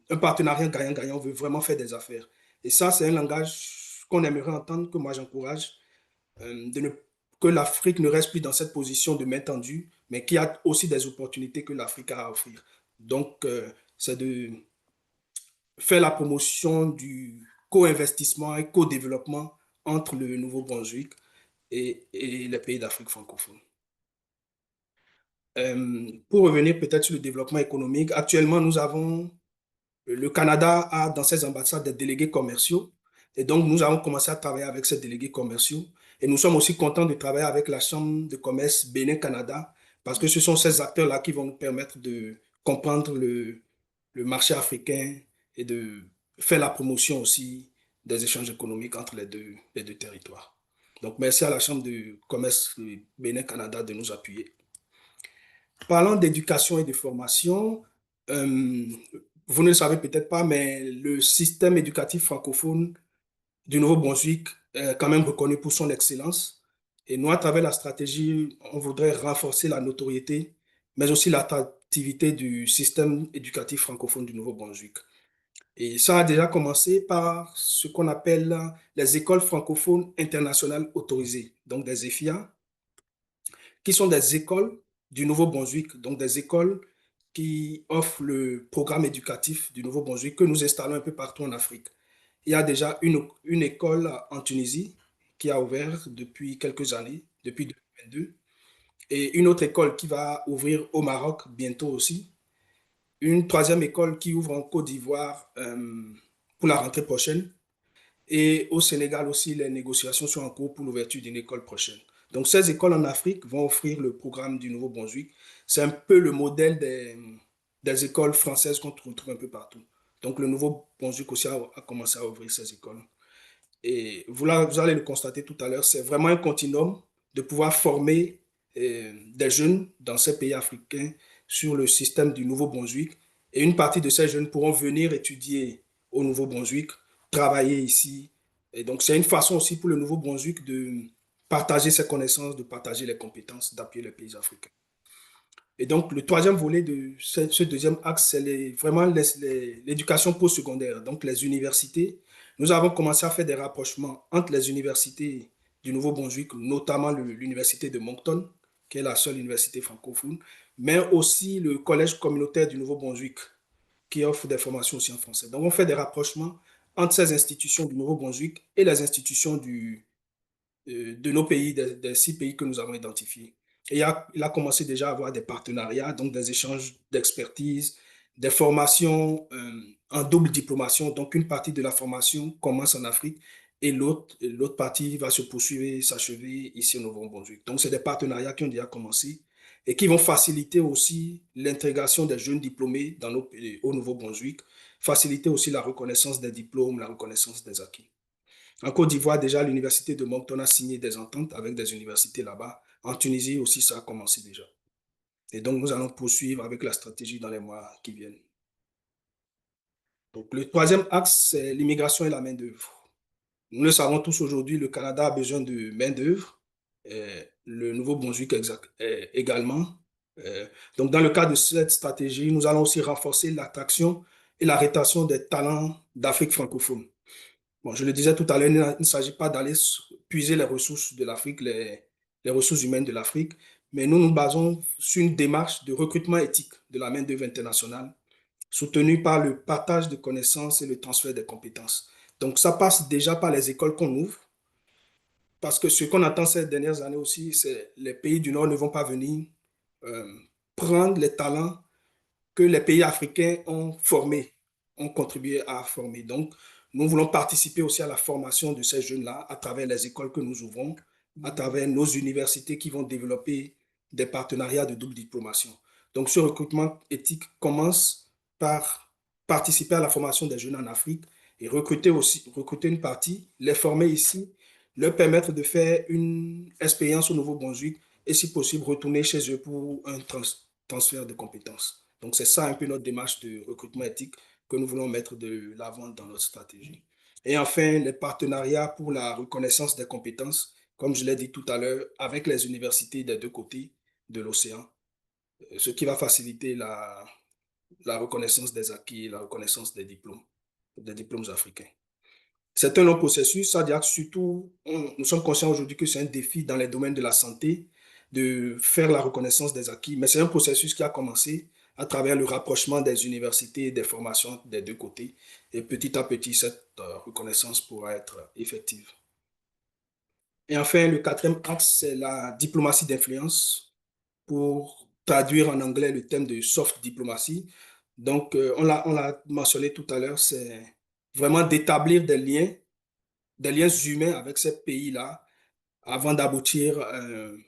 un partenariat gagnant-gagnant, on veut vraiment faire des affaires. Et ça, c'est un langage qu'on aimerait entendre, que moi j'encourage, que l'Afrique ne reste plus dans cette position de main tendue, mais qu'il y a aussi des opportunités que l'Afrique a à offrir. Donc, c'est de faire la promotion du co-investissement et co-développement entre le Nouveau-Brunswick et les pays d'Afrique francophone. Pour revenir peut-être sur le développement économique, actuellement, le Canada a dans ses ambassades des délégués commerciaux. Et donc, nous avons commencé à travailler avec ces délégués commerciaux. Et nous sommes aussi contents de travailler avec la Chambre de commerce Bénin-Canada parce que ce sont ces acteurs-là qui vont nous permettre de comprendre le marché africain et de faire la promotion aussi des échanges économiques entre les deux territoires. Donc, merci à la Chambre de commerce Bénin-Canada de nous appuyer. Parlant d'éducation et de formation, vous ne le savez peut-être pas, mais le système éducatif francophone du Nouveau-Brunswick est quand même reconnu pour son excellence. Et nous, à travers la stratégie, on voudrait renforcer la notoriété, mais aussi l'attractivité du système éducatif francophone du Nouveau-Brunswick. Et ça a déjà commencé par ce qu'on appelle les écoles francophones internationales autorisées, donc des EFIA, qui sont des écoles du Nouveau-Brunswick, donc des écoles qui offrent le programme éducatif du Nouveau-Brunswick que nous installons un peu partout en Afrique. Il y a déjà une école en Tunisie qui a ouvert depuis quelques années, depuis 2022, et une autre école qui va ouvrir au Maroc bientôt aussi, une troisième école qui ouvre en Côte d'Ivoire pour la rentrée prochaine, et au Sénégal aussi, les négociations sont en cours pour l'ouverture d'une école prochaine. Donc, ces écoles en Afrique vont offrir le programme du Nouveau-Brunswick. C'est un peu le modèle des écoles françaises qu'on retrouve un peu partout. Donc, le Nouveau-Brunswick aussi a commencé à ouvrir ces écoles. Et vous allez le constater tout à l'heure, c'est vraiment un continuum de pouvoir former des jeunes dans ces pays africains sur le système du Nouveau-Brunswick. Et une partie de ces jeunes pourront venir étudier au Nouveau-Brunswick, travailler ici. Et donc, c'est une façon aussi pour le Nouveau-Brunswick de partager ses connaissances, de partager les compétences, d'appuyer les pays africains. Et donc, le troisième volet de ce deuxième axe, c'est vraiment l'éducation postsecondaire, donc les universités. Nous avons commencé à faire des rapprochements entre les universités du Nouveau-Brunswick, notamment l'université de Moncton, qui est la seule université francophone, mais aussi le collège communautaire du Nouveau-Brunswick, qui offre des formations aussi en français. Donc, on fait des rapprochements entre ces institutions du Nouveau-Brunswick et les institutions de nos pays, des 6 pays que nous avons identifiés. Et il a commencé déjà à avoir des partenariats, donc des échanges d'expertise, des formations en double diplomation. Donc, une partie de la formation commence en Afrique et l'autre partie va se poursuivre et s'achever ici au Nouveau-Brunswick. Donc, c'est des partenariats qui ont déjà commencé et qui vont faciliter aussi l'intégration des jeunes diplômés au Nouveau-Brunswick, faciliter aussi la reconnaissance des diplômes, la reconnaissance des acquis. En Côte d'Ivoire, déjà, l'université de Moncton a signé des ententes avec des universités là-bas. En Tunisie aussi, ça a commencé déjà. Et donc, nous allons poursuivre avec la stratégie dans les mois qui viennent. Donc, le troisième axe, c'est l'immigration et la main-d'œuvre. Nous le savons tous aujourd'hui, le Canada a besoin de main-d'œuvre, le Nouveau-Brunswick également. Donc, dans le cadre de cette stratégie, nous allons aussi renforcer l'attraction et la rétention des talents d'Afrique francophone. Bon, je le disais tout à l'heure, il ne s'agit pas d'aller puiser les ressources de l'Afrique, les ressources humaines de l'Afrique, mais nous nous basons sur une démarche de recrutement éthique de la main-d'œuvre internationale, soutenue par le partage de connaissances et le transfert des compétences. Donc, ça passe déjà par les écoles qu'on ouvre, parce que ce qu'on attend ces dernières années aussi, c'est les pays du Nord ne vont pas venir euh, prendre les talents que les pays africains ont formés, ont contribué à former. Donc, nous voulons participer aussi à la formation de ces jeunes-là à travers les écoles que nous ouvrons, à travers nos universités qui vont développer des partenariats de double diplomation. Donc, ce recrutement éthique commence par participer à la formation des jeunes en Afrique et recruter une partie, les former ici, leur permettre de faire une expérience au Nouveau-Brunswick et, si possible, retourner chez eux pour un transfert de compétences. Donc, c'est ça un peu notre démarche de recrutement éthique que nous voulons mettre de l'avant dans notre stratégie. Et enfin, les partenariats pour la reconnaissance des compétences, comme je l'ai dit tout à l'heure, avec les universités des deux côtés de l'océan, ce qui va faciliter la reconnaissance des acquis, la reconnaissance des diplômes africains. C'est un long processus, ça veut dire que surtout, nous sommes conscients aujourd'hui que c'est un défi dans les domaines de la santé de faire la reconnaissance des acquis, mais c'est un processus qui a commencé à travers le rapprochement des universités et des formations des deux côtés. Et petit à petit, cette reconnaissance pourra être effective. Et enfin, le quatrième axe, c'est la diplomatie d'influence. Pour traduire en anglais le thème de soft diplomatie. Donc, on l'a mentionné tout à l'heure, c'est vraiment d'établir des liens humains avec ces pays-là avant d'aboutir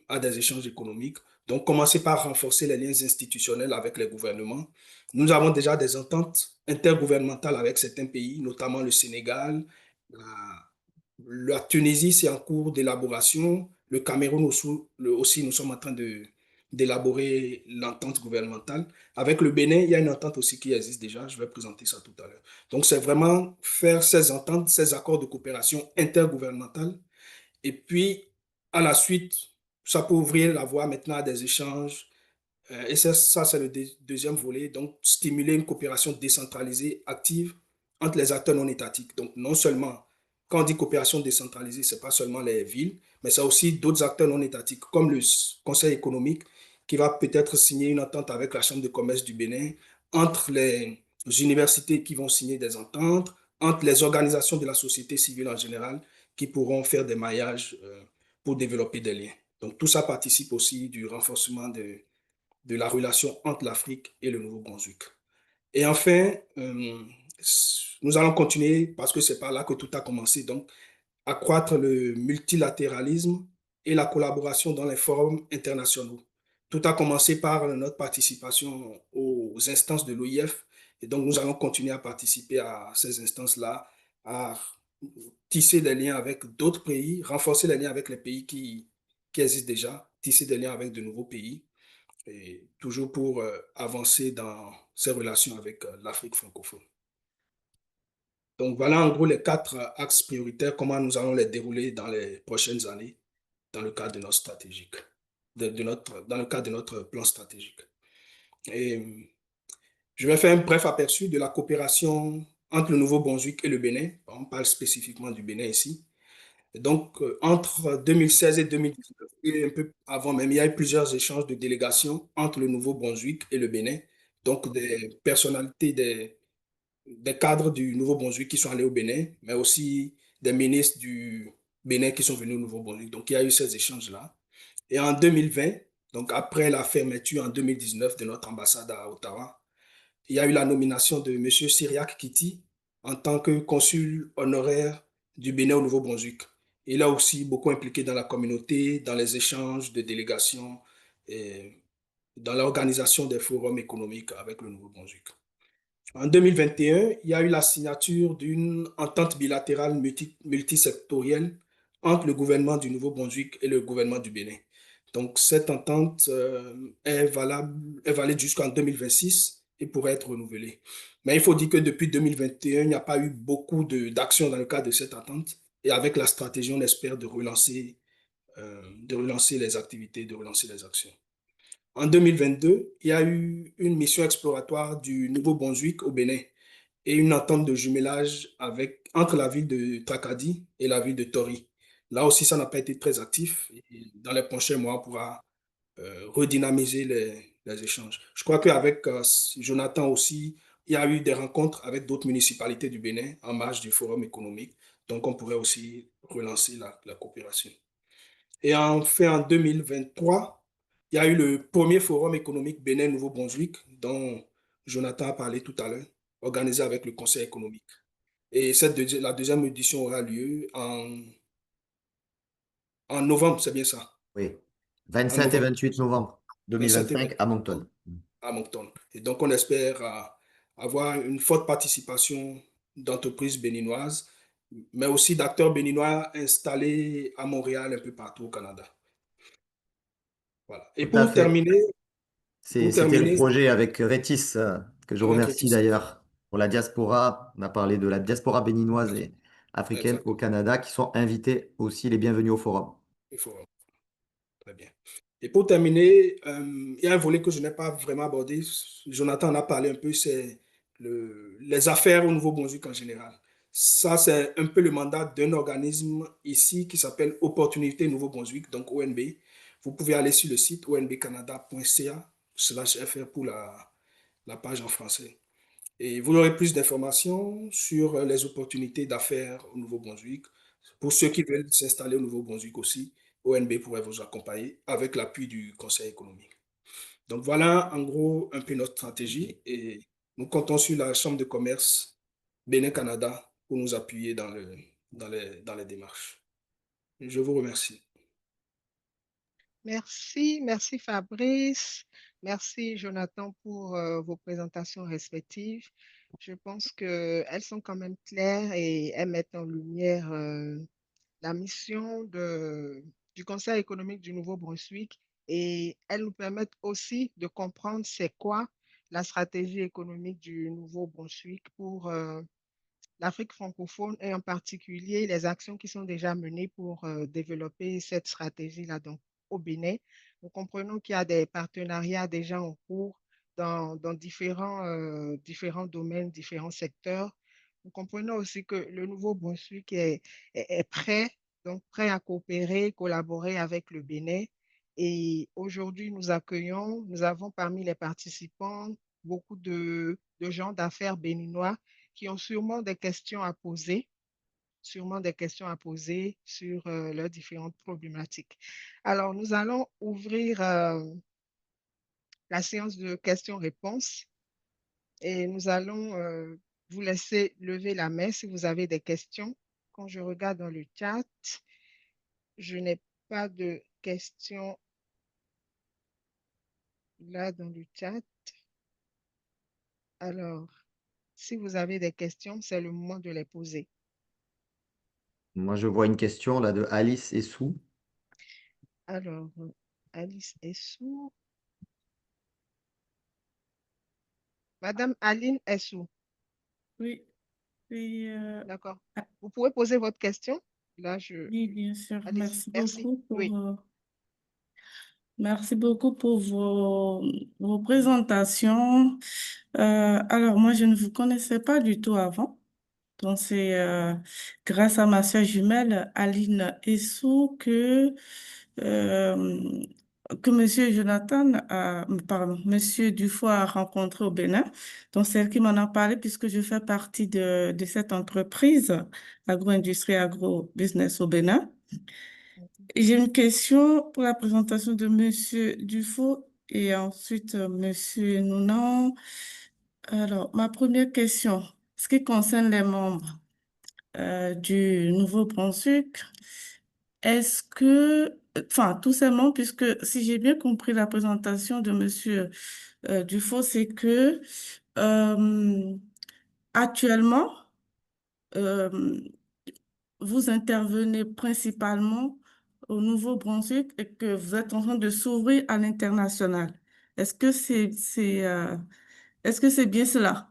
à des échanges économiques. Donc, commencer par renforcer les liens institutionnels avec les gouvernements. Nous avons déjà des ententes intergouvernementales avec certains pays, notamment le Sénégal, la Tunisie, c'est en cours d'élaboration. Le Cameroun aussi, nous sommes en train d'élaborer l'entente gouvernementale. Avec le Bénin, il y a une entente aussi qui existe déjà. Je vais présenter ça tout à l'heure. Donc, c'est vraiment faire ces ententes, ces accords de coopération intergouvernementale. Et puis, à la suite, ça peut ouvrir la voie maintenant à des échanges. Et ça c'est le deuxième volet. Donc, stimuler une coopération décentralisée, active entre les acteurs non étatiques. Donc, non seulement, quand on dit coopération décentralisée, ce n'est pas seulement les villes, mais c'est aussi d'autres acteurs non étatiques, comme le Conseil économique, qui va peut-être signer une entente avec la Chambre de commerce du Bénin, entre les universités qui vont signer des ententes, entre les organisations de la société civile en général, qui pourront faire des maillages pour développer des liens. Donc, tout ça participe aussi du renforcement de la relation entre l'Afrique et le Nouveau-Brunswick. Et enfin, nous allons continuer, parce que c'est par là que tout a commencé, donc accroître le multilatéralisme et la collaboration dans les forums internationaux. Tout a commencé par notre participation aux instances de l'OIF, et donc nous allons continuer à participer à ces instances-là, à tisser des liens avec d'autres pays, renforcer les liens avec les pays qui existent déjà, tisser des liens avec de nouveaux pays, et toujours pour avancer dans ces relations avec l'Afrique francophone. Donc voilà en gros les 4 axes prioritaires, comment nous allons les dérouler dans les prochaines années dans le cadre de notre stratégique, dans le cadre de notre plan stratégique. Et je vais faire un bref aperçu de la coopération entre le Nouveau-Brunswick et le Bénin. On parle spécifiquement du Bénin ici. Et donc, entre 2016 et 2019, et un peu avant même, il y a eu plusieurs échanges de délégations entre le Nouveau-Brunswick et le Bénin. Donc, des personnalités, des cadres du Nouveau-Brunswick qui sont allés au Bénin, mais aussi des ministres du Bénin qui sont venus au Nouveau-Brunswick. Donc, il y a eu ces échanges-là. Et en 2020, donc après la fermeture en 2019 de notre ambassade à Ottawa, il y a eu la nomination de M. Cyriaque Kitty en tant que consul honoraire du Bénin au Nouveau-Brunswick. Il a aussi beaucoup impliqué dans la communauté, dans les échanges de délégations et dans l'organisation des forums économiques avec le Nouveau-Brunswick. En 2021, il y a eu la signature d'une entente bilatérale multisectorielle entre le gouvernement du Nouveau-Brunswick et le gouvernement du Bénin. Donc, cette entente est valide jusqu'en 2026 et pourrait être renouvelée. Mais il faut dire que depuis 2021, il n'y a pas eu beaucoup d'actions dans le cadre de cette entente. Et avec la stratégie, on espère de relancer les activités, de relancer les actions. En 2022, il y a eu une mission exploratoire du Nouveau-Brunswick au Bénin et une entente de jumelage entre la ville de Tracadie et la ville de Tori. Là aussi, ça n'a pas été très actif. Et dans les prochains mois, on pourra redynamiser les échanges. Je crois qu'avec Jonathan aussi, il y a eu des rencontres avec d'autres municipalités du Bénin en marge du forum économique. Donc, on pourrait aussi relancer la coopération. Et enfin, en 2023, il y a eu le premier forum économique Bénin-Nouveau-Brunswick dont Jonathan a parlé tout à l'heure, organisé avec le Conseil économique. Et la deuxième édition aura lieu en novembre, c'est bien ça, Oui. en 27 et novembre, 28 novembre 27 et 2025 28 à novembre Moncton. à Moncton. Et donc, on espère avoir une forte participation d'entreprises béninoises, mais aussi d'acteurs béninois installés à Montréal, un peu partout au Canada. Voilà. Et Tout à fait. pour C'était le terminer, projet avec Rétis, que je avec remercie Rétis, d'ailleurs pour la diaspora. On a parlé de la diaspora béninoise et africaine au exactement, Canada qui sont invités aussi les bienvenus au forum. il faut. Très bien. Et pour terminer, il y a un volet que je n'ai pas vraiment abordé. Jonathan en a parlé un peu, c'est les affaires au Nouveau-Brunswick en général. Ça, c'est un peu le mandat d'un organisme ici qui s'appelle Opportunité Nouveau-Brunswick, donc ONB. Vous pouvez aller sur le site onbcanada.ca/fr pour la page en français. Et vous aurez plus d'informations sur les opportunités d'affaires au Nouveau-Brunswick. Pour ceux qui veulent s'installer au Nouveau-Brunswick aussi, ONB pourrait vous accompagner avec l'appui du Conseil économique. Donc voilà en gros un peu notre stratégie et nous comptons sur la Chambre de commerce Bénin-Canada pour nous appuyer dans les démarches. Je vous remercie. Merci, merci Fabrice, merci Jonathan pour vos présentations respectives. Je pense qu'elles sont quand même claires et elles mettent en lumière la mission du Conseil économique du Nouveau-Brunswick et elles nous permettent aussi de comprendre c'est quoi la stratégie économique du Nouveau-Brunswick pour l'Afrique francophone et en particulier les actions qui sont déjà menées pour développer cette stratégie-là. Donc, au Bénin, nous comprenons qu'il y a des partenariats déjà en cours dans différents domaines, différents secteurs. Nous comprenons aussi que le Nouveau-Brunswick est prêt, donc prêt à coopérer, collaborer avec le Bénin. Et aujourd'hui, nous avons parmi les participants beaucoup de gens d'affaires béninois qui ont sûrement des questions à poser sur leurs différentes problématiques. Alors, nous allons ouvrir la séance de questions-réponses et nous allons vous laisser lever la main si vous avez des questions. Quand je regarde dans le chat, je n'ai pas de questions là dans le chat. Alors, si vous avez des questions, c'est le moment de les poser. Moi, je vois une question là de Alice Essou. Alors, Alice Essou. Madame Aline Essou, Oui, oui, d'accord. ah, Vous pouvez poser votre question. oui, bien sûr. Allez-y. Merci. Oui. Merci beaucoup pour vos présentations. Alors, moi, je ne vous connaissais pas du tout avant. Donc, c'est grâce à ma soeur jumelle, Aline Essou, euh, que Monsieur Jonathan, pardon, Monsieur Dufour a rencontré au Bénin. Donc, c'est elle qui m'en a parlé puisque je fais partie de cette entreprise agro-industrie, agro-business au Bénin. J'ai une question pour la présentation de Monsieur Dufault et ensuite Monsieur Nounan. Alors, ma première question, ce qui concerne les membres du Nouveau-Brunswick, est-ce que, enfin, tout simplement, puisque si j'ai bien compris la présentation de Monsieur Dufault, c'est que euh, actuellement, euh, vous intervenez principalement au Nouveau-Brunswick et que vous êtes en train de s'ouvrir à l'international. Est-ce que est-ce que c'est bien cela?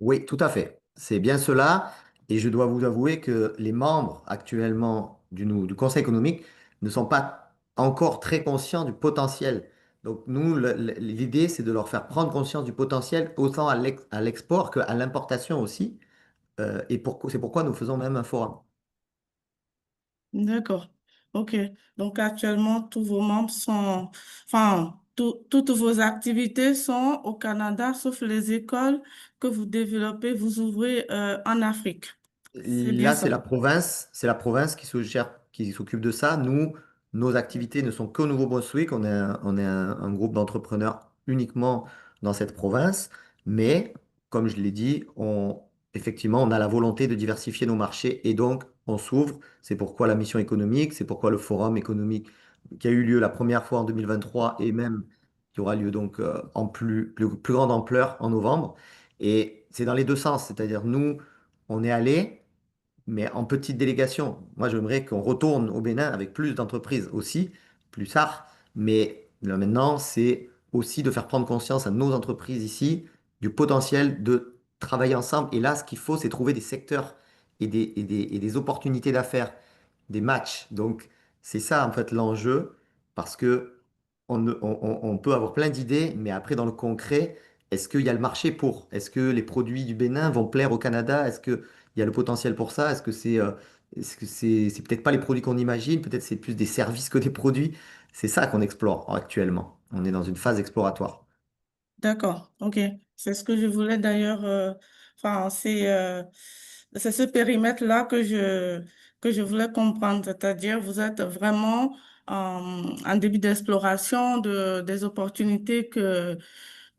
Oui, tout à fait. C'est bien cela. Et je dois vous avouer que les membres actuellement du Conseil économique ne sont pas encore très conscients du potentiel. Donc nous, l'idée, c'est de leur faire prendre conscience du potentiel autant à l'export qu'à l'importation aussi. C'est pourquoi nous faisons même un forum. D'accord. OK. Donc actuellement, tous vos membres sont, enfin, toutes vos activités sont au Canada, sauf les écoles que vous développez, vous ouvrez en Afrique. C'est bien Là, ça. c'est la province qui s'occupe de ça. Nous, nos activités ne sont qu'au Nouveau-Brunswick. On est un groupe d'entrepreneurs uniquement dans cette province. Mais, comme je l'ai dit, effectivement, on a la volonté de diversifier nos marchés et donc on s'ouvre. C'est pourquoi la mission économique, c'est pourquoi le forum économique qui a eu lieu la première fois en 2023 et même qui aura lieu donc en plus grande ampleur en novembre. Et c'est dans les deux sens. C'est-à-dire, nous, on est allé mais en petite délégation. Moi, j'aimerais qu'on retourne au Bénin avec plus d'entreprises aussi, plus tard. Mais là, maintenant, c'est aussi de faire prendre conscience à nos entreprises ici du potentiel de travailler ensemble. Et là, ce qu'il faut, c'est trouver des secteurs et des opportunités d'affaires, des matchs. Donc, c'est ça, en fait, l'enjeu, parce que on peut avoir plein d'idées, mais après, dans le concret, est-ce qu'il y a le marché pour? Est-ce que les produits du Bénin vont plaire au Canada? Est-ce qu'il y a le potentiel pour ça? Est-ce que c'est peut-être pas les produits qu'on imagine? Peut-être c'est plus des services que des produits. C'est ça qu'on explore actuellement. On est dans une phase exploratoire. D'accord, ok. C'est ce que je voulais d'ailleurs. Enfin, c'est ce périmètre-là que je voulais comprendre. C'est-à-dire, vous êtes vraiment en début d'exploration des opportunités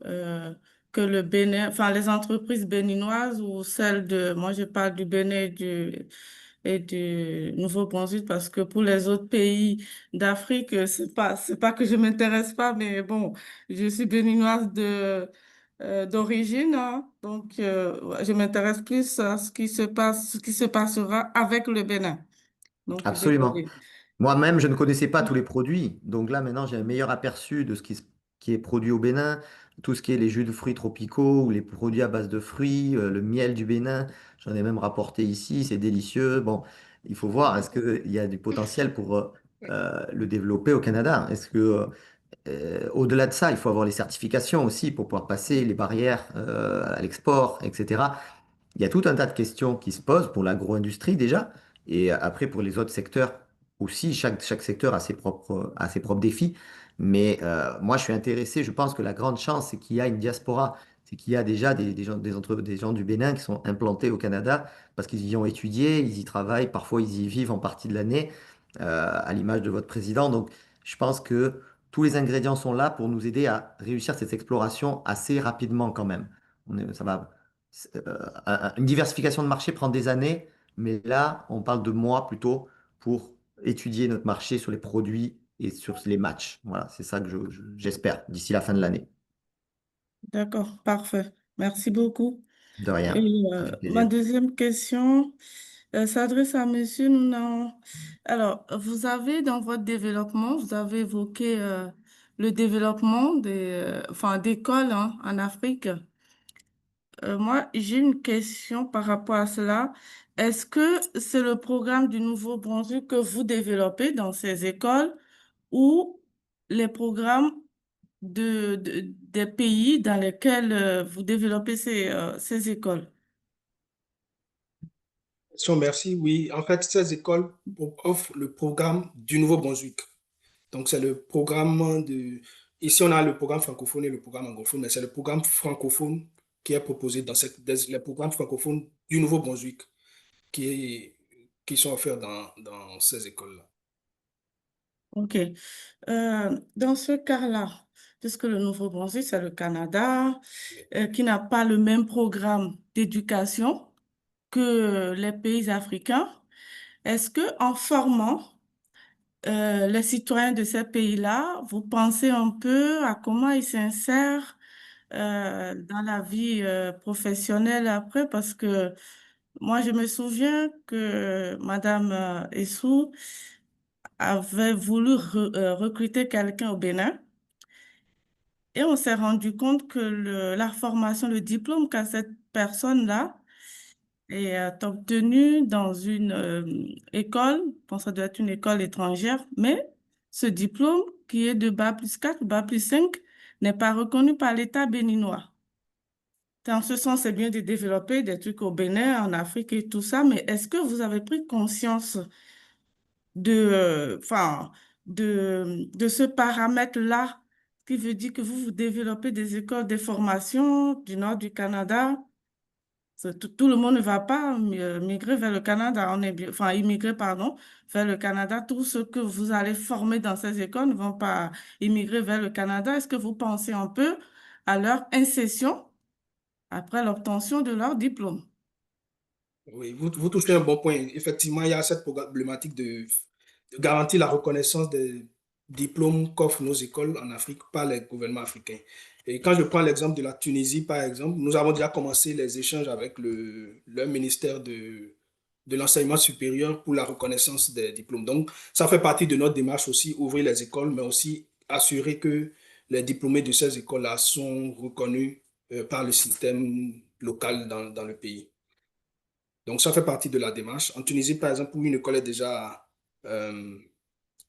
euh, que le Bénin, enfin, les entreprises béninoises ou celles de, moi, je parle du Bénin et du Nouveau-Brunswick parce que pour les autres pays d'Afrique, c'est pas que je m'intéresse pas, mais bon. Je suis béninoise d'origine, hein. Donc ouais, je m'intéresse plus à ce qui se passe, ce qui se passera avec le Bénin. Donc, Absolument. désolée. Moi-même, je ne connaissais pas tous les produits. Donc là, maintenant, j'ai un meilleur aperçu de qui est produit au Bénin. Tout ce qui est les jus de fruits tropicaux ou les produits à base de fruits, le miel du Bénin. J'en ai même rapporté ici. C'est délicieux. Bon, il faut voir, est-ce qu'il y a du potentiel pour le développer au Canada? Au-delà de ça, il faut avoir les certifications aussi pour pouvoir passer les barrières à l'export, etc. Il y a tout un tas de questions qui se posent pour l'agro-industrie déjà, et après pour les autres secteurs aussi. Chaque secteur a ses propres défis. Mais moi, je suis intéressé. Je pense que la grande chance, c'est qu'il y a une diaspora. C'est qu'il y a déjà des gens du Bénin qui sont implantés au Canada parce qu'ils y ont étudié, ils y travaillent, parfois ils y vivent en partie de l'année, à l'image de votre président. Donc, je pense que tous les ingrédients sont là pour nous aider à réussir cette exploration assez rapidement quand même. Ça va une diversification de marché prend des années, mais là, on parle de mois plutôt pour étudier notre marché sur les produits et sur les matchs. Voilà, c'est ça que j'espère d'ici la fin de l'année. D'accord, parfait. Merci beaucoup. De Et rien, ça fait ma plaisir. deuxième question s'adresse à Monsieur Nounan. Alors, vous avez dans votre développement, vous avez évoqué le développement enfin, d'écoles hein, en Afrique. Moi, j'ai une question par rapport à cela. Est-ce que c'est le programme du Nouveau-Brunswick que vous développez dans ces écoles ou les programmes des pays dans lesquels vous développez ces écoles? Merci. Oui, en fait, ces écoles offrent le programme du Nouveau-Brunswick. Donc, c'est le programme de... Ici, on a le programme francophone et le programme anglophone, mais c'est le programme francophone qui est proposé les programmes francophones du Nouveau-Brunswick qui, qui sont offerts dans ces écoles-là. OK. Dans ce cas-là, puisque le Nouveau-Brunswick, c'est le Canada, qui n'a pas le même programme d'éducation que les pays africains, est-ce que en formant les citoyens de ces pays-là, vous pensez un peu à comment ils s'insèrent dans la vie professionnelle après? Parce que moi, je me souviens que Madame Essou avait voulu recruter quelqu'un au Bénin et on s'est rendu compte que la formation, le diplôme qu'a cette personne-là est obtenu dans une école, je pense que ça doit être une école étrangère, mais ce diplôme qui est de Bac+4 ou Bac+5 n'est pas reconnu par l'État béninois. Dans ce sens, c'est bien de développer des trucs au Bénin, en Afrique et tout ça, mais est-ce que vous avez pris conscience enfin, de ce paramètre-là qui veut dire que vous développez des écoles de formation du nord du Canada? Tout le monde ne va pas migrer vers le Canada, enfin immigrer, pardon, vers le Canada. Tous ceux que vous allez former dans ces écoles ne vont pas immigrer vers le Canada. Est-ce que vous pensez un peu à leur insertion après l'obtention de leur diplôme? Oui, vous touchez un bon point. Effectivement, il y a cette problématique de garantir la reconnaissance des diplômes qu'offrent nos écoles en Afrique par les gouvernements africains. Et quand je prends l'exemple de la Tunisie, par exemple, nous avons déjà commencé les échanges avec le ministère de l'enseignement supérieur pour la reconnaissance des diplômes. Donc, ça fait partie de notre démarche aussi, ouvrir les écoles, mais aussi assurer que les diplômés de ces écoles-là sont reconnus par le système local dans le pays. Donc, ça fait partie de la démarche. En Tunisie, par exemple, où une école est déjà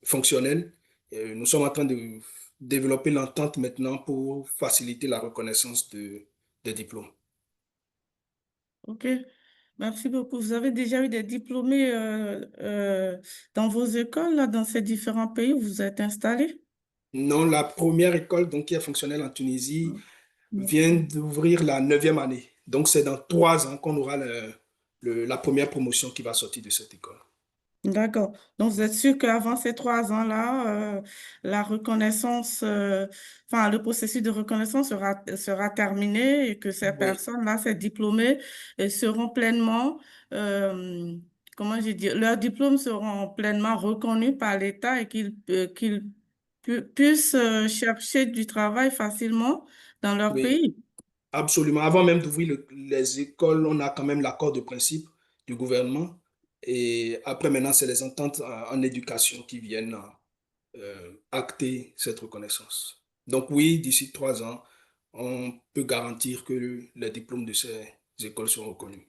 fonctionnelle, nous sommes en train de développer l'entente maintenant pour faciliter la reconnaissance des diplômes. OK. Merci beaucoup. Vous avez déjà eu des diplômés dans vos écoles, là, dans ces différents pays où vous êtes installés? Non, la première école donc, qui est fonctionnelle en Tunisie vient D'accord. d'ouvrir la 9e année. Donc, c'est dans 3 ans qu'on aura la première promotion qui va sortir de cette école. D'accord. Donc, vous êtes sûr qu'avant ces 3 ans-là, la reconnaissance, enfin, le processus de reconnaissance sera terminé et que ces Oui, personnes-là, ces diplômés, seront pleinement, comment je dis, leurs diplômes seront pleinement reconnus par l'État et qu'ils puissent chercher du travail facilement dans leur oui, pays. absolument. Avant même d'ouvrir les écoles, on a quand même l'accord de principe du gouvernement. Et après, maintenant, c'est les ententes en éducation qui viennent acter cette reconnaissance. Donc oui, d'ici 3 ans, on peut garantir que les diplômes de ces écoles sont reconnus.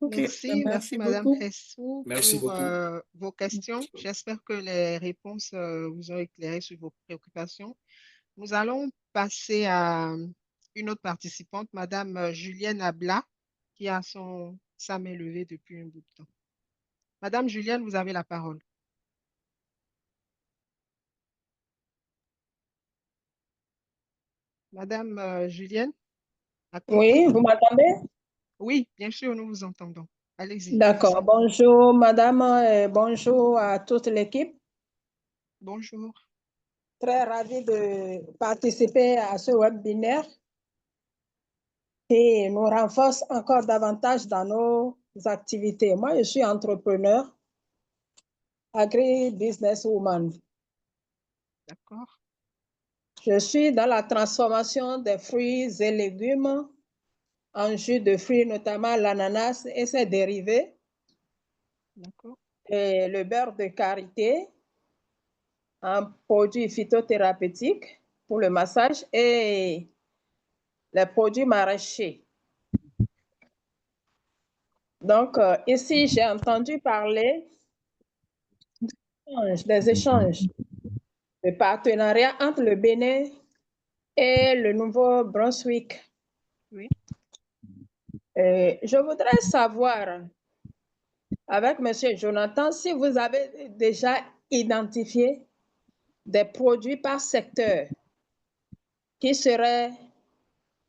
OK. Ben, Merci, merci merci Madame beaucoup. Hessou Merci pour beaucoup. vos questions. J'espère que les réponses vous ont éclairé sur vos préoccupations. Nous allons passer à une autre participante, Madame Julienne Abla, qui a sa main levée depuis un bout de temps. Madame Julienne, vous avez la parole. Madame Julienne, Oui, vous m'entendez? oui, bien sûr, nous vous entendons. Allez-y, je vous D'accord. en prie. Bonjour, madame, et bonjour à toute l'équipe. Bonjour. Très ravie de participer à ce webinaire qui nous renforce encore davantage dans nos activités. Moi, je suis entrepreneur, agri-businesswoman. D'accord. Je suis dans la transformation des fruits et légumes en jus de fruits, notamment l'ananas et ses dérivés, D'accord. et le beurre de karité, un produit phytothérapeutique pour le massage et les produits maraîchers. Donc, ici, j'ai entendu parler des échanges, de partenariats entre le Bénin et le Nouveau-Brunswick. Oui. Je voudrais savoir, avec M. Jonathan, si vous avez déjà identifié des produits par secteur qui seraient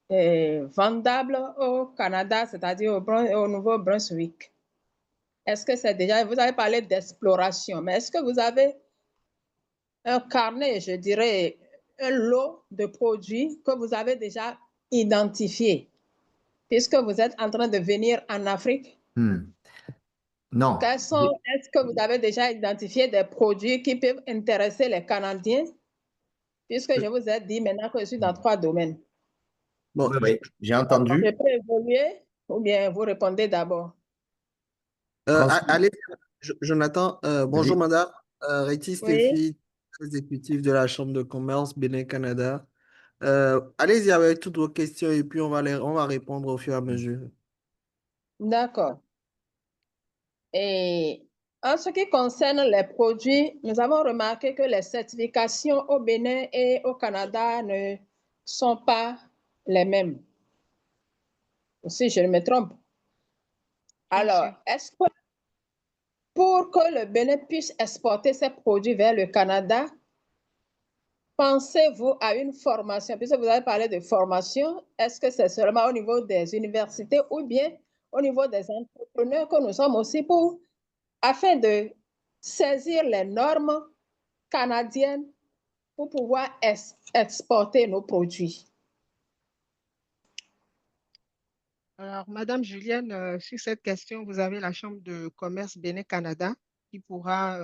vendables au Canada, c'est-à-dire au Nouveau-Brunswick. Est-ce que c'est déjà, vous avez parlé d'exploration, mais est-ce que vous avez un carnet, je dirais, un lot de produits que vous avez déjà identifiés, puisque vous êtes en train de venir en Afrique? Non. Est-ce que vous avez déjà identifié des produits qui peuvent intéresser les Canadiens, puisque je vous ai dit maintenant que je suis dans 3 domaines? Bon, oui, j'ai Je entendu. peux évoluer ou bien vous répondez d'abord? Allez, Jonathan, bonjour Vas-y. madame. Réti Oui, Stéphie, exécutif de la Chambre de commerce Bénin-Canada. Allez-y avec toutes vos questions et puis on va répondre au fur et à mesure. d'accord. Et en ce qui concerne les produits, nous avons remarqué que les certifications au Bénin et au Canada ne sont pas les mêmes. Si je ne me trompe. Bien Alors, sûr. est-ce que pour que le Bénin puisse exporter ses produits vers le Canada, pensez-vous à une formation? Puisque vous avez parlé de formation, est-ce que c'est seulement au niveau des universités ou bien au niveau des entrepreneurs que nous sommes aussi afin de saisir les normes canadiennes pour pouvoir exporter nos produits? Alors, Madame Julienne, sur cette question, vous avez la Chambre de commerce Bénin-Canada qui pourra,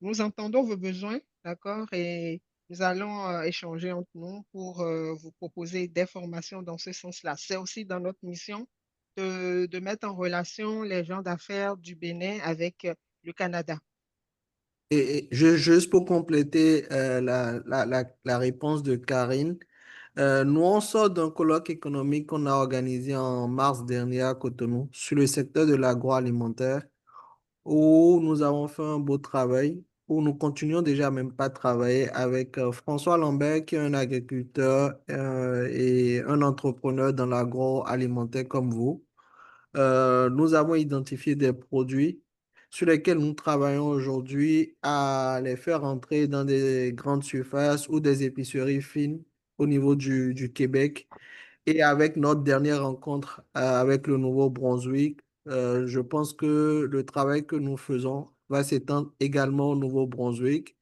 nous entendons vos besoins, d'accord, et nous allons échanger entre nous pour vous proposer des formations dans ce sens-là. C'est aussi dans notre mission de mettre en relation les gens d'affaires du Bénin avec le Canada. Et juste pour compléter la réponse de Karine, nous, on sort d'un colloque économique qu'on a organisé en mars dernier à Cotonou sur le secteur de l'agroalimentaire, où nous avons fait un beau travail, où nous continuons déjà même pas de travailler avec François Lambert, qui est un agriculteur et un entrepreneur dans l'agroalimentaire comme vous. Nous avons identifié des produits sur lesquels nous travaillons aujourd'hui à les faire entrer dans des grandes surfaces ou des épiceries fines au niveau du Québec. Et avec notre dernière rencontre avec le Nouveau-Brunswick, je pense que le travail que nous faisons va s'étendre également au Nouveau-Brunswick.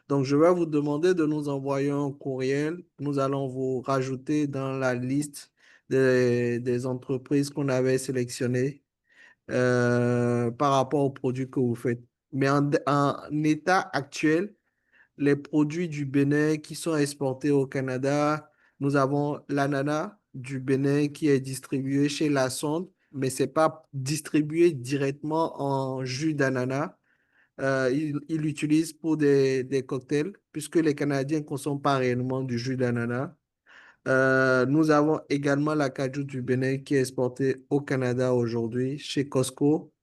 Donc, je vais vous demander de nous envoyer un courriel. Nous allons vous rajouter dans la liste des entreprises qu'on avait sélectionnées par rapport aux produits que vous faites. Mais en état actuel, les produits du Bénin qui sont exportés au Canada, nous avons l'ananas du Bénin qui est distribué chez La Sonde, mais ce n'est pas distribué directement en jus d'ananas. Ils l'utilisent pour des cocktails, puisque les Canadiens ne consomment pas réellement du jus d'ananas. Nous avons également la cajou du Bénin qui est exportée au Canada aujourd'hui chez Costco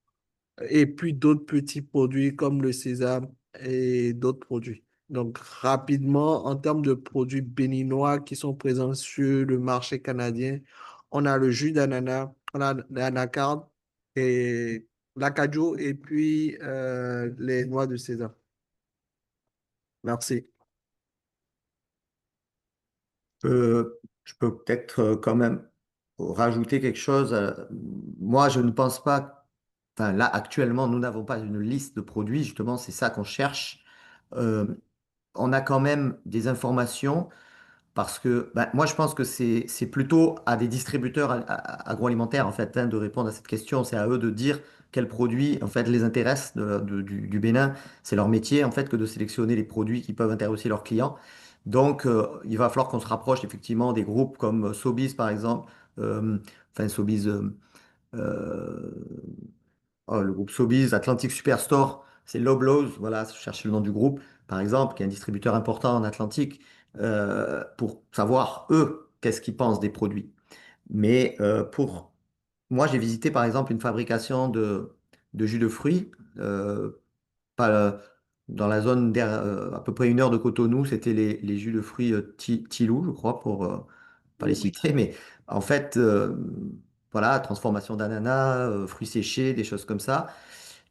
et puis d'autres petits produits comme le sésame et d'autres produits. Donc, rapidement, en termes de produits béninois qui sont présents sur le marché canadien, on a le jus d'ananas, on a l'anacarde et l'acajou et puis les noix de sésame. Merci. Je peux peut-être quand même rajouter quelque chose. Moi, je ne pense pas, enfin là, actuellement, nous n'avons pas une liste de produits, justement, c'est ça qu'on cherche. Euh, on a quand même des informations parce que ben, moi, je pense que c'est plutôt à des distributeurs agroalimentaires, en fait, hein, de répondre à cette question. C'est à eux de dire quels produits, en fait, les intéressent du Bénin. C'est leur métier, en fait, que de sélectionner les produits qui peuvent intéresser leurs clients. Donc, il va falloir qu'on se rapproche, effectivement, des groupes comme Sobeys, par exemple. Euh, enfin, Sobeys, le groupe Sobeys, Atlantic Superstore, c'est Loblaws, voilà, je cherche le nom du groupe, par exemple, qui est un distributeur important en Atlantique, pour savoir, eux, qu'est-ce qu'ils pensent des produits. Mais moi, j'ai visité, par exemple, une fabrication de jus de fruits, pas, dans la zone à peu près 1 heure de Cotonou, c'était les jus de fruits Tilou, je crois, pour pas les Oui, oui. citer, mais en fait, voilà, transformation d'ananas, fruits séchés, des choses comme ça,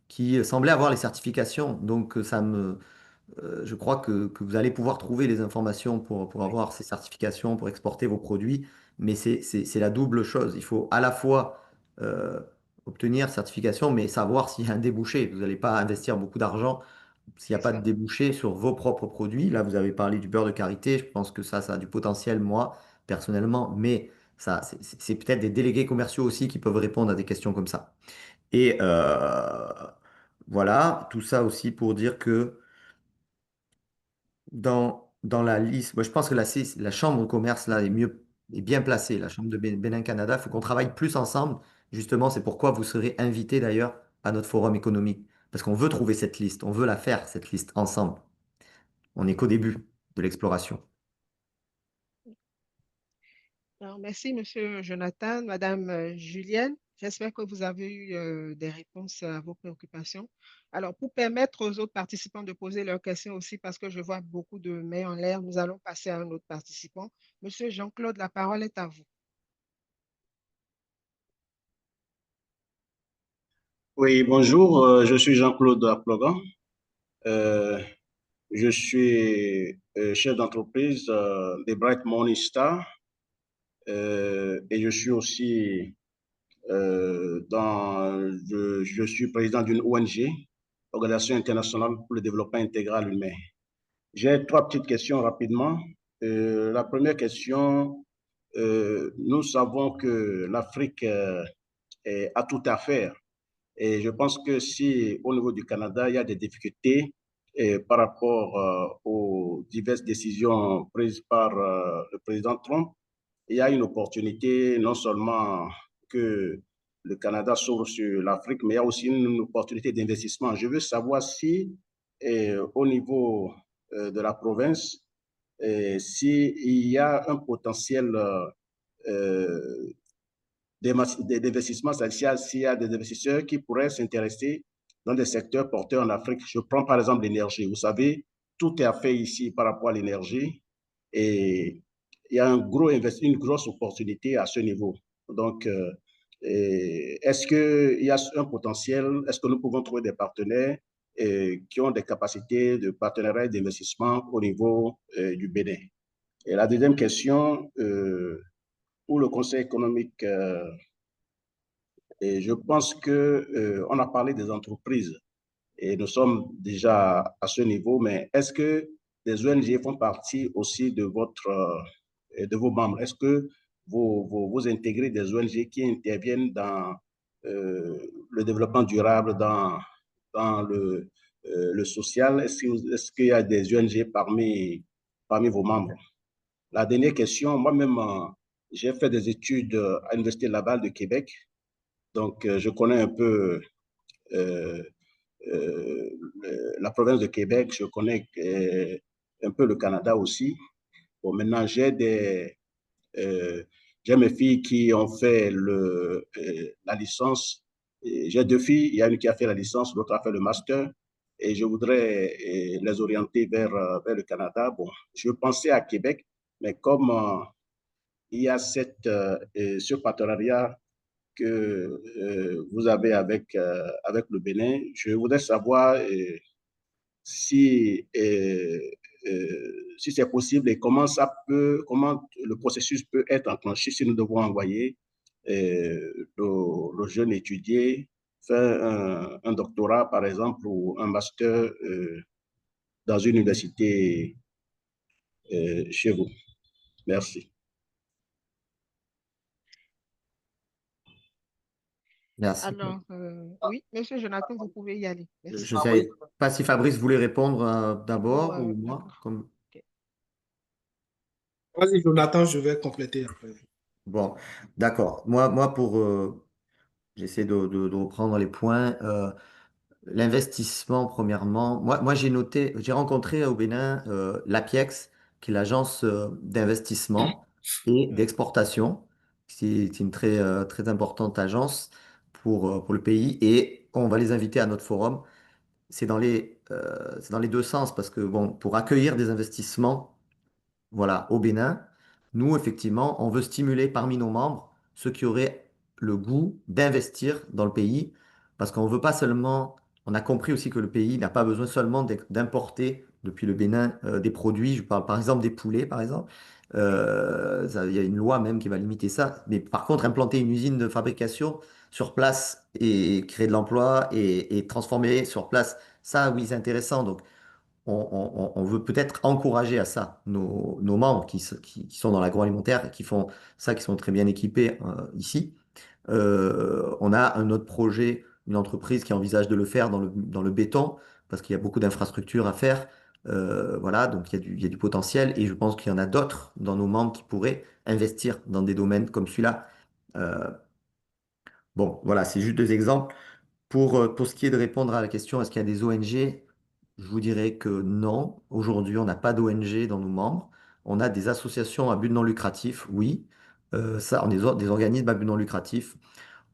qui semblaient avoir les certifications. Donc, je crois que vous allez pouvoir trouver les informations pour avoir ces certifications, pour exporter vos produits, mais c'est la double chose. Il faut à la fois euh, obtenir certification, mais savoir s'il y a un débouché. Vous n'allez pas investir beaucoup d'argent s'il n'y a C'est pas de ça. débouché sur vos propres produits. Là, vous avez parlé du beurre de karité. Je pense que ça a du potentiel, moi, personnellement, mais ça, c'est peut-être des délégués commerciaux aussi qui peuvent répondre à des questions comme ça. Et voilà, tout ça aussi pour dire que dans la liste, moi, je pense que la Chambre de commerce là, est bien placée, la Chambre de Bénin-Canada. Il faut qu'on travaille plus ensemble. Justement, c'est pourquoi vous serez invité d'ailleurs à notre forum économique. Parce qu'on veut trouver cette liste, on veut la faire, cette liste, ensemble. On n'est qu'au début de l'exploration. Alors, merci, Monsieur Jonathan, Madame Julienne. J'espère que vous avez eu des réponses à vos préoccupations. Alors, pour permettre aux autres participants de poser leurs questions aussi, parce que je vois beaucoup de mains en l'air, nous allons passer à un autre participant. Monsieur Jean-Claude, la parole est à vous. Oui, bonjour, je suis Jean-Claude Aplogan. Euh, Je suis chef d'entreprise des Bright Morning Star et je suis aussi je suis président d'une ONG, Organisation internationale pour le développement intégral humain. J'ai trois petites questions rapidement. La première question, nous savons que l'Afrique a tout à faire. Et je pense que si au niveau du Canada, il y a des difficultés par rapport aux diverses décisions prises par le président Trump, il y a une opportunité non seulement que le Canada s'ouvre sur l'Afrique, mais il y a aussi une opportunité d'investissement. Je veux savoir si au niveau de la province, s'il y a un potentiel euh, d'investissement, c'est-à-dire s'il y a des investisseurs qui pourraient s'intéresser dans des secteurs porteurs en Afrique. Je prends par exemple l'énergie. Vous savez, tout est à fait ici par rapport à l'énergie et il y a une grosse opportunité à ce niveau. Donc, est-ce qu'il y a un potentiel? Est-ce que nous pouvons trouver des partenaires qui ont des capacités de partenariat et d'investissement au niveau du Bénin? Et la deuxième question, pour le Conseil économique et je pense que on a parlé des entreprises et nous sommes déjà à ce niveau, mais est-ce que des ONG font partie aussi de vos membres? Est-ce que vous intégrez des ONG qui interviennent dans le développement durable, dans le social? Est-ce qu'il y a des ONG parmi vos membres? La dernière question, moi-même, j'ai fait des études à l'Université Laval de Québec. Donc, je connais un peu euh, euh, la province de Québec, je connais un peu le Canada aussi. Bon, maintenant, euh, j'ai mes filles qui ont fait la licence. J'ai deux filles, il y a une qui a fait la licence, l'autre a fait le master. Et je voudrais les orienter vers le Canada. Bon, je pensais à Québec, mais comme il y a ce partenariat que vous avez avec le Bénin. Je voudrais savoir si, si c'est possible et comment le processus peut être enclenché si nous devons envoyer le jeune étudier faire un doctorat, par exemple, ou un master dans une université chez vous. Merci. Merci. Alors, oui, Monsieur Jonathan, vous pouvez y aller. Merci. Je ne sais pas si Fabrice voulait répondre d'abord ou moi. D'accord. Ok. Vas-y, Jonathan, je vais compléter après. Bon, d'accord. Moi j'essaie de reprendre les points. L'investissement, premièrement. Moi j'ai rencontré au Bénin l'APIEX, qui est l'agence d'investissement et d'exportation. C'est une très importante agence pour le pays et on va les inviter à notre forum. C'est dans les deux sens parce que, bon, pour accueillir des investissements, voilà, au Bénin, nous, effectivement, on veut stimuler parmi nos membres ceux qui auraient le goût d'investir dans le pays, parce qu'on veut pas seulement, on a compris aussi que le pays n'a pas besoin seulement d'importer depuis le Bénin des produits, je parle par exemple des poulets, par exemple. Il y a une loi même qui va limiter ça, mais par contre, implanter une usine de fabrication sur place et créer de l'emploi et transformer sur place, ça, oui, c'est intéressant. Donc, on veut peut-être encourager à ça nos membres qui sont dans l'agroalimentaire et qui font ça, qui sont très bien équipés ici. On a un autre projet, une entreprise qui envisage de le faire dans le béton, parce qu'il y a beaucoup d'infrastructures à faire. Voilà, donc il y a du potentiel et je pense qu'il y en a d'autres dans nos membres qui pourraient investir dans des domaines comme celui-là. Euh, bon, voilà, c'est juste deux exemples. Pour ce qui est de répondre à la question, est-ce qu'il y a des ONG? Je vous dirais que non. Aujourd'hui, on n'a pas d'ONG dans nos membres. On a des associations à but non lucratif, oui. Ça, on a des organismes à but non lucratif.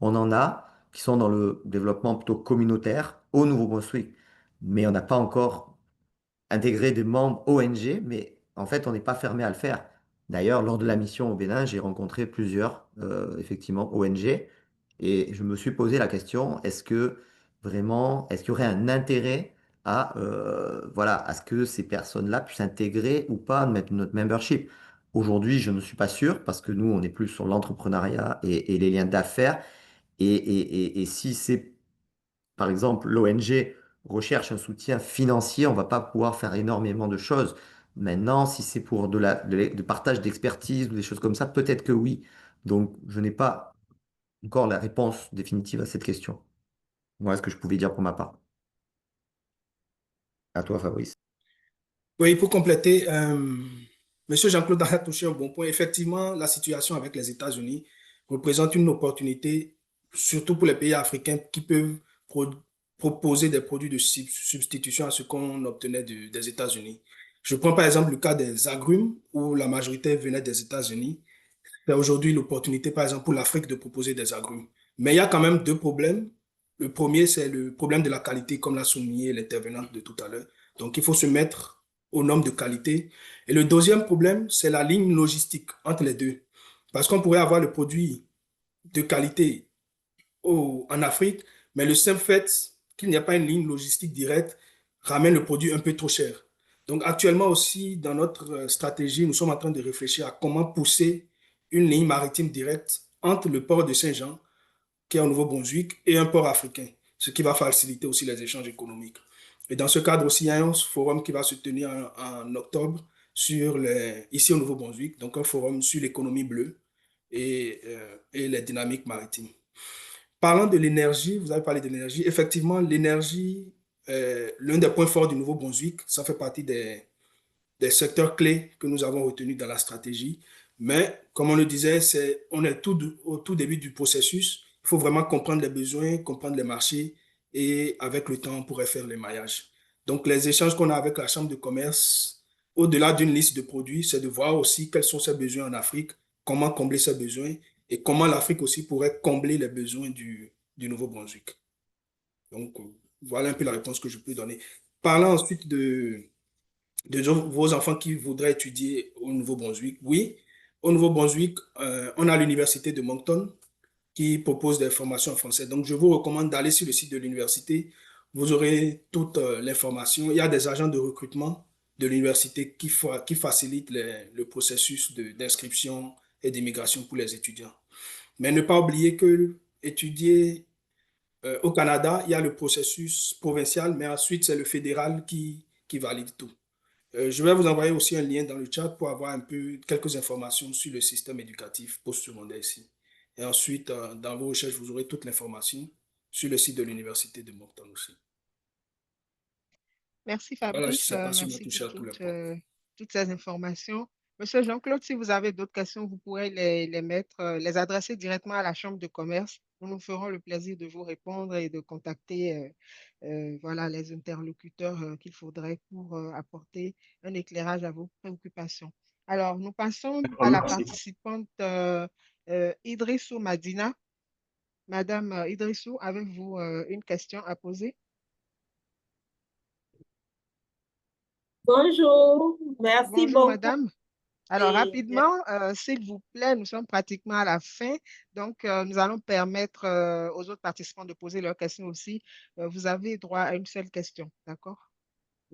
On en a qui sont dans le développement plutôt communautaire au Nouveau-Brunswick. Mais on n'a pas encore intégrer des membres ONG, mais en fait, on n'est pas fermé à le faire. D'ailleurs, lors de la mission au Bénin, j'ai rencontré plusieurs, effectivement, ONG, et je me suis posé la question, est-ce qu'il y aurait un intérêt voilà, à ce que ces personnes-là puissent intégrer ou pas notre membership. Aujourd'hui, je ne suis pas sûr parce que nous, on est plus sur l'entrepreneuriat et les liens d'affaires. Et si c'est, par exemple, l'ONG recherche un soutien financier, on va pas pouvoir faire énormément de choses. Maintenant, si c'est pour de partage d'expertise ou des choses comme ça, peut-être que oui. Donc, je n'ai pas encore la réponse définitive à cette question. Voilà ce que je pouvais dire pour ma part. À toi, Fabrice. Oui, pour compléter, Monsieur Jean-Claude a touché un bon point. Effectivement, la situation avec les États-Unis représente une opportunité, surtout pour les pays africains qui peuvent pro- proposer des produits de substitution à ce qu'on obtenait des États-Unis. Je prends par exemple le cas des agrumes, où la majorité venait des États-Unis. C'est aujourd'hui l'opportunité, par exemple, pour l'Afrique de proposer des agrumes. Mais il y a quand même deux problèmes. Le premier, c'est le problème de la qualité, comme l'a souligné l'intervenante de tout à l'heure. Donc, il faut se mettre aux normes de qualité. Et le deuxième problème, c'est la ligne logistique entre les deux. Parce qu'on pourrait avoir le produit de qualité en Afrique, mais le simple fait qu'il n'y a pas une ligne logistique directe ramène le produit un peu trop cher. Donc actuellement aussi, dans notre stratégie, nous sommes en train de réfléchir à comment pousser une ligne maritime directe entre le port de Saint-Jean, qui est au Nouveau-Brunswick, et un port africain, ce qui va faciliter aussi les échanges économiques. Et dans ce cadre aussi, il y a un forum qui va se tenir en octobre ici au Nouveau-Brunswick, donc un forum sur l'économie bleue et les dynamiques maritimes. Parlant de l'énergie, vous avez parlé de l'énergie. Effectivement, l'énergie, l'un des points forts du Nouveau-Brunswick, ça fait partie des secteurs clés que nous avons retenus dans la stratégie. Mais, comme on le disait, on est au tout début du processus. Il faut vraiment comprendre les besoins, comprendre les marchés et avec le temps, on pourrait faire les maillages. Donc, les échanges qu'on a avec la Chambre de commerce, au-delà d'une liste de produits, c'est de voir aussi quels sont ses besoins en Afrique, comment combler ses besoins et comment l'Afrique aussi pourrait combler les besoins du Nouveau-Brunswick. Donc, voilà un peu la réponse que je peux donner. Parlant ensuite de vos enfants qui voudraient étudier au Nouveau-Brunswick, oui, au Nouveau-Brunswick, on a l'université de Moncton qui propose des formations en français. Donc, je vous recommande d'aller sur le site de l'université. Vous aurez toute l'information. Il y a des agents de recrutement de l'université qui facilitent le processus d'inscription et d'immigration pour les étudiants. Mais ne pas oublier que étudier au Canada, il y a le processus provincial, mais ensuite, c'est le fédéral qui valide tout. Je vais vous envoyer aussi un lien dans le chat pour avoir un peu quelques informations sur le système éducatif postsecondaire ici. Et ensuite, dans vos recherches, vous aurez toute l'information sur le site de l'Université de Moncton aussi. Merci Voilà, je ne Fabrice, sais pas si on a merci touché pour à tous les points. toutes ces informations. Monsieur Jean-Claude, si vous avez d'autres questions, vous pourrez les mettre, les adresser directement à la Chambre de commerce. Nous nous ferons le plaisir de vous répondre et de contacter voilà, les interlocuteurs qu'il faudrait pour apporter un éclairage à vos préoccupations. Alors, nous passons à la Merci. participante Idrissou Madina. Madame Idrissou, avez-vous une question à poser? Bonjour, merci Bonjour, beaucoup. madame. Alors, Et, rapidement, s'il vous plaît, nous sommes pratiquement à la fin. Donc, nous allons permettre aux autres participants de poser leurs questions aussi. Vous avez droit à une seule question. D'accord?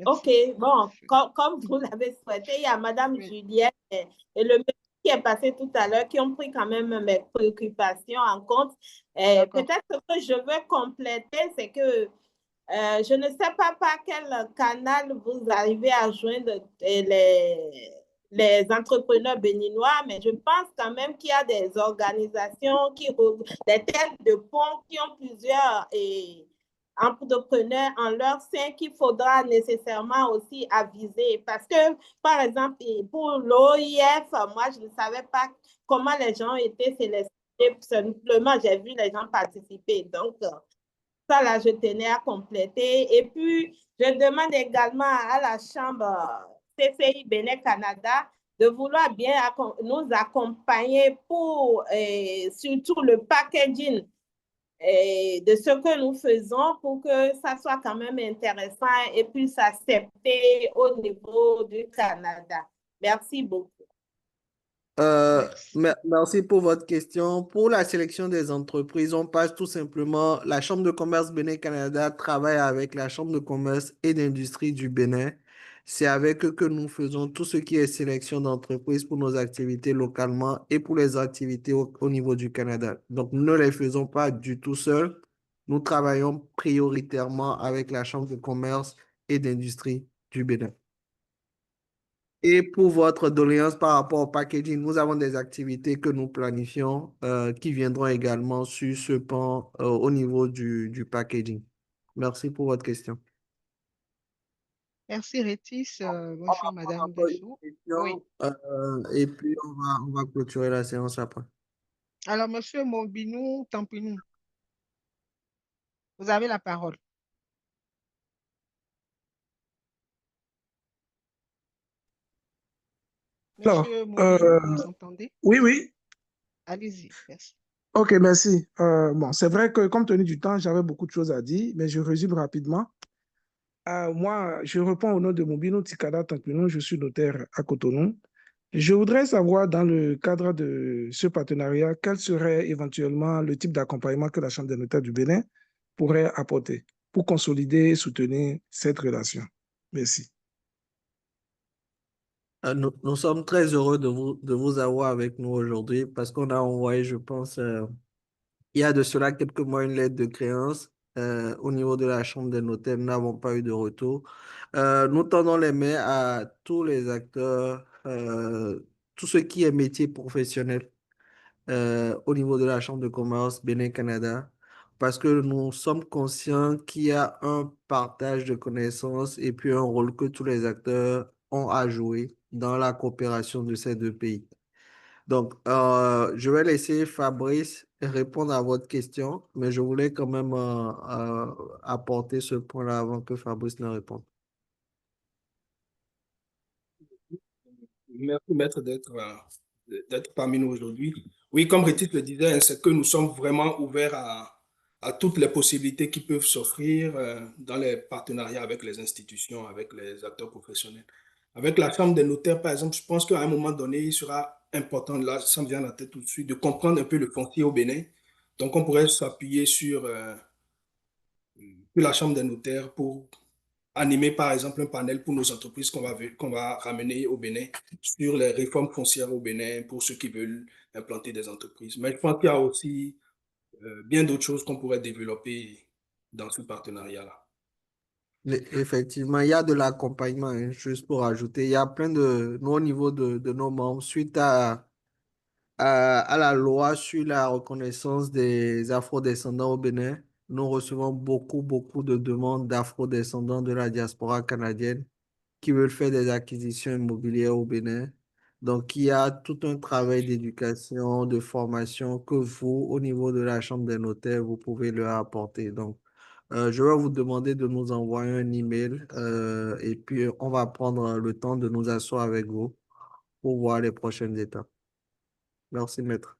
ok, Merci. bon, comme vous l'avez souhaité, il y a Madame Oui, Juliette et le monsieur qui est passé tout à l'heure qui ont pris quand même mes préoccupations en compte. d'accord. Peut-être ce que je veux compléter, c'est que je ne sais pas par quel canal vous arrivez à joindre les entrepreneurs béninois, mais je pense quand même qu'il y a des organisations, des têtes de pont qui ont plusieurs entrepreneurs en leur sein qu'il faudra nécessairement aussi aviser. Parce que, par exemple, pour l'OIF, moi, je ne savais pas comment les gens étaient sélectionnés. Simplement, j'ai vu les gens participer. Donc, ça, là, je tenais à compléter. Et puis, je demande également à la Chambre CCI Bénin Canada de vouloir bien nous accompagner pour surtout le packaging de ce que nous faisons pour que ça soit quand même intéressant et puisse s'accepter au niveau du Canada. Merci beaucoup. Merci. Merci pour votre question. Pour la sélection des entreprises, on passe tout simplement, la Chambre de commerce Bénin-Canada travaille avec la Chambre de commerce et d'industrie du Bénin. C'est avec eux que nous faisons tout ce qui est sélection d'entreprises pour nos activités localement et pour les activités au niveau du Canada. Donc, nous ne les faisons pas du tout seuls. Nous travaillons prioritairement avec la Chambre de commerce et d'industrie du Bénin. Et pour votre doléance par rapport au packaging, nous avons des activités que nous planifions qui viendront également sur ce pan au niveau du packaging. Merci pour votre question. Merci, Rétis. On Bonjour, va prendre Madame encore une Dessous. Oui. question et puis on va clôturer la séance après. Alors, Monsieur Mobinou Tampinou, vous avez la parole. Alors, Monsieur Mobinou, vous nous entendez? oui, oui. Allez-y, merci. OK, merci. Bon, c'est vrai que compte tenu du temps, j'avais beaucoup de choses à dire, mais je résume rapidement. Moi, je réponds au nom de Mobino Tikada Tampinou, je suis notaire à Cotonou. Je voudrais savoir, dans le cadre de ce partenariat, quel serait éventuellement le type d'accompagnement que la Chambre des notaires du Bénin pourrait apporter pour consolider et soutenir cette relation. Merci. Nous sommes très heureux de vous avoir avec nous aujourd'hui parce qu'on a envoyé, je pense, il y a de cela quelques mois, une lettre de créance au niveau de la Chambre des notaires. Nous n'avons pas eu de retour. Nous tendons les mains à tous les acteurs, tout ce qui est métier professionnel au niveau de la Chambre de commerce Bénin-Canada, parce que nous sommes conscients qu'il y a un partage de connaissances et puis un rôle que tous les acteurs ont à jouer dans la coopération de ces deux pays. Donc, je vais laisser Fabrice répondre à votre question, mais je voulais quand même apporter ce point-là avant que Fabrice ne réponde. Merci, Maître, d'être parmi nous aujourd'hui. Oui, comme Rétis le disait, c'est que nous sommes vraiment ouverts à toutes les possibilités qui peuvent s'offrir dans les partenariats avec les institutions, avec les acteurs professionnels. Avec la Chambre des notaires, par exemple, je pense qu'à un moment donné, il sera important, là, ça me vient à la tête tout de suite, de comprendre un peu le foncier au Bénin. Donc, on pourrait s'appuyer sur la Chambre des notaires pour animer, par exemple, un panel pour nos entreprises qu'on va ramener au Bénin sur les réformes foncières au Bénin pour ceux qui veulent implanter des entreprises. Mais je pense qu'il y a aussi bien d'autres choses qu'on pourrait développer dans ce partenariat-là. Effectivement, il y a de l'accompagnement, hein, juste pour ajouter. Il y a plein de, nous, au niveau de nos membres, suite à la loi sur la reconnaissance des afro-descendants au Bénin, nous recevons beaucoup de demandes d'afro-descendants de la diaspora canadienne qui veulent faire des acquisitions immobilières au Bénin. Donc, il y a tout un travail d'éducation, de formation que vous, au niveau de la Chambre des notaires, vous pouvez leur apporter. Donc, je vais vous demander de nous envoyer un email et puis on va prendre le temps de nous asseoir avec vous pour voir les prochaines étapes. Merci, maître.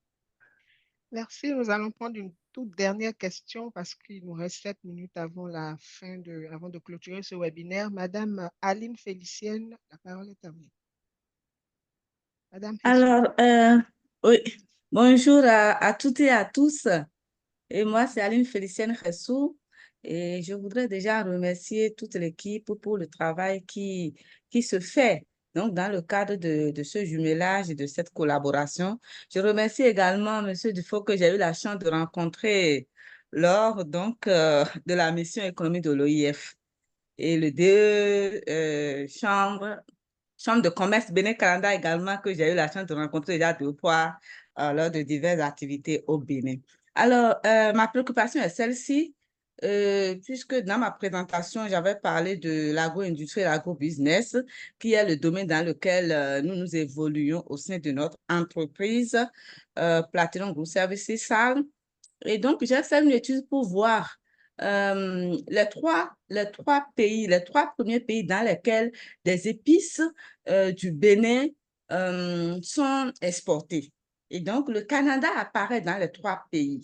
Merci. Nous allons prendre une toute dernière question parce qu'il nous reste 7 minutes avant avant de clôturer ce webinaire. Madame Aline Félicienne, la parole est à vous. Madame Alors, oui, bonjour à toutes et à tous. Et moi, c'est Aline Félicienne Ressou. Et je voudrais déjà remercier toute l'équipe pour le travail qui se fait donc, dans le cadre de ce jumelage et de cette collaboration. Je remercie également M. Dufault que j'ai eu la chance de rencontrer lors donc, de la mission économique de l'OIF. Et les deux chambres de commerce Bénin-Canada également, que j'ai eu la chance de rencontrer déjà 2 fois lors de diverses activités au Bénin. Alors, ma préoccupation est celle-ci, puisque dans ma présentation, j'avais parlé de l'agro-industrie et l'agro-business, qui est le domaine dans lequel nous évoluons au sein de notre entreprise Platinum Group Services SAL. Et donc, j'ai fait une étude pour voir les trois premiers pays dans lesquels des épices du Bénin sont exportées. Et donc, le Canada apparaît dans les 3 pays.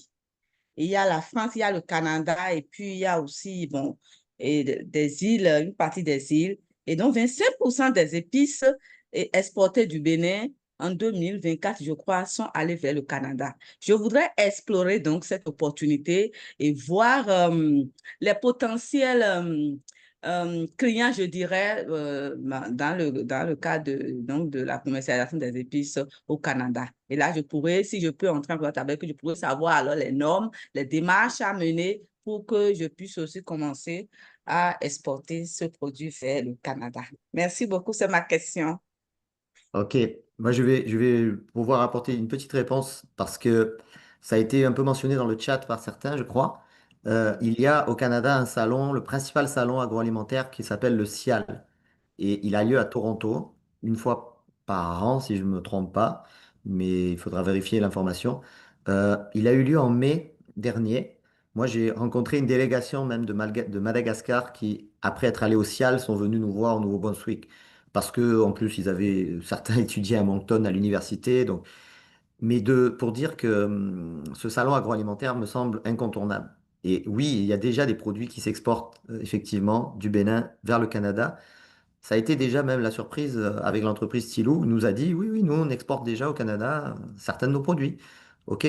Et il y a la France, il y a le Canada, et puis il y a aussi des îles, une partie des îles. Et donc, 25% des épices exportées du Bénin en 2024, je crois, sont allés vers le Canada. Je voudrais explorer donc cette opportunité et voir les potentiels clients, je dirais, dans le cadre donc, de la commercialisation des épices au Canada. Et là, je pourrais, si je peux entrer en contact avec eux, je pourrais savoir alors les normes, les démarches à mener pour que je puisse aussi commencer à exporter ce produit vers le Canada. Merci beaucoup, c'est ma question. Ok, moi je vais pouvoir apporter une petite réponse parce que ça a été un peu mentionné dans le chat par certains, je crois. Il y a au Canada un salon, le principal salon agroalimentaire qui s'appelle le CIAL. Et il a lieu à Toronto, une fois par an, si je ne me trompe pas, mais il faudra vérifier l'information. Il a eu lieu en mai dernier. Moi, j'ai rencontré une délégation même de Madagascar qui, après être allés au CIAL, sont venus nous voir au Nouveau-Brunswick parce que en plus ils avaient certains étudié à Moncton à l'université. Donc, pour dire que ce salon agroalimentaire me semble incontournable. Et oui, il y a déjà des produits qui s'exportent effectivement du Bénin vers le Canada. Ça a été déjà même la surprise avec l'entreprise Stilou, nous a dit oui, oui, nous on exporte déjà au Canada certains de nos produits. OK?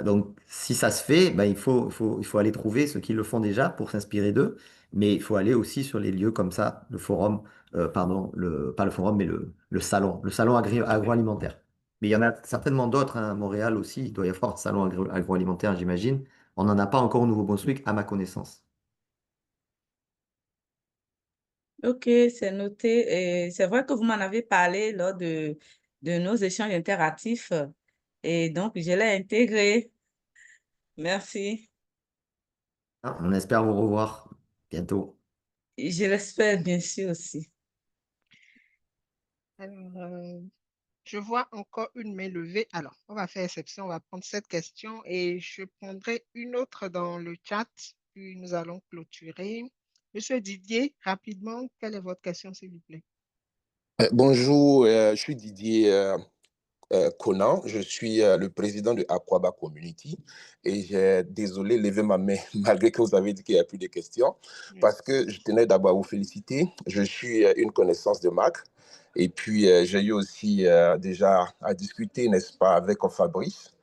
Donc si ça se fait, ben, il faut aller trouver ceux qui le font déjà pour s'inspirer d'eux, mais il faut aller aussi sur les lieux comme ça, le forum, pardon, pas le forum, mais le salon agroalimentaire. Mais il y en a certainement d'autres, hein, à Montréal aussi, il doit y avoir un salon agroalimentaire, j'imagine. On n'en a pas encore au Nouveau-Brunswick, à ma connaissance. OK, c'est noté. Et c'est vrai que vous m'en avez parlé lors de nos échanges interactifs et donc je l'ai intégré. Merci. Ah, on espère vous revoir bientôt. Je l'espère bien sûr aussi. Alors, je vois encore une main levée. Alors, on va faire exception, on va prendre cette question et je prendrai une autre dans le chat, puis nous allons clôturer. Monsieur Didier, rapidement, quelle est votre question, s'il vous plaît? Bonjour, je suis Didier Conan, je suis le président de Aquaba Community et j'ai désolé lever ma main malgré que vous avez dit qu'il n'y a plus de questions parce que je tenais d'abord à vous féliciter. Je suis une connaissance de Mac et puis j'ai eu aussi déjà à discuter, n'est-ce pas, avec Fabrice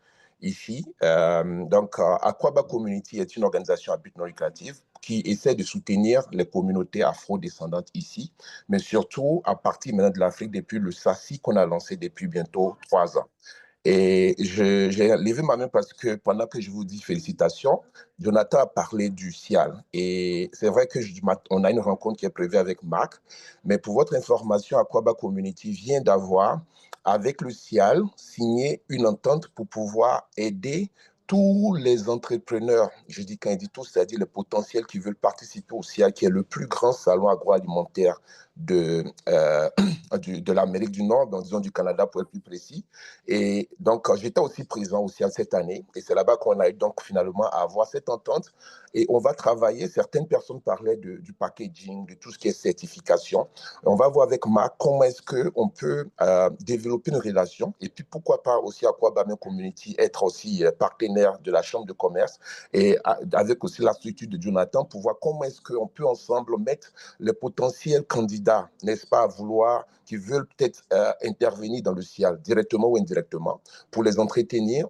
ici. Donc, Aquaba Community est une organisation à but non lucratif qui essaie de soutenir les communautés afro-descendantes ici, mais surtout à partir maintenant de l'Afrique depuis le SACI qu'on a lancé depuis bientôt 3 ans. Et j'ai levé ma main parce que pendant que je vous dis félicitations, Jonathan a parlé du CIAL. Et c'est vrai qu'on a une rencontre qui est prévue avec Marc, mais pour votre information, Aquaba Community vient d'avoir, avec le CIAL, signé une entente pour pouvoir aider tous les entrepreneurs, je dis quand il dit tous, c'est-à-dire les potentiels qui veulent participer au CIAL, qui est le plus grand salon agroalimentaire de l'Amérique du Nord, donc disons du Canada pour être plus précis. Et donc, j'étais aussi présent aussi cette année. Et c'est là-bas qu'on a eu donc finalement à avoir cette entente. Et on va travailler, certaines personnes parlaient du packaging, de tout ce qui est certification. On va voir avec Marc comment est-ce qu'on peut développer une relation. Et puis, pourquoi pas aussi Aquaba Community être aussi partenaire de la Chambre de commerce et avec aussi la structure de Jonathan pour voir comment est-ce qu'on peut ensemble mettre les potentiels candidats, n'est-ce pas, à vouloir, qui veulent peut-être intervenir dans le CIAL, directement ou indirectement, pour les entretenir.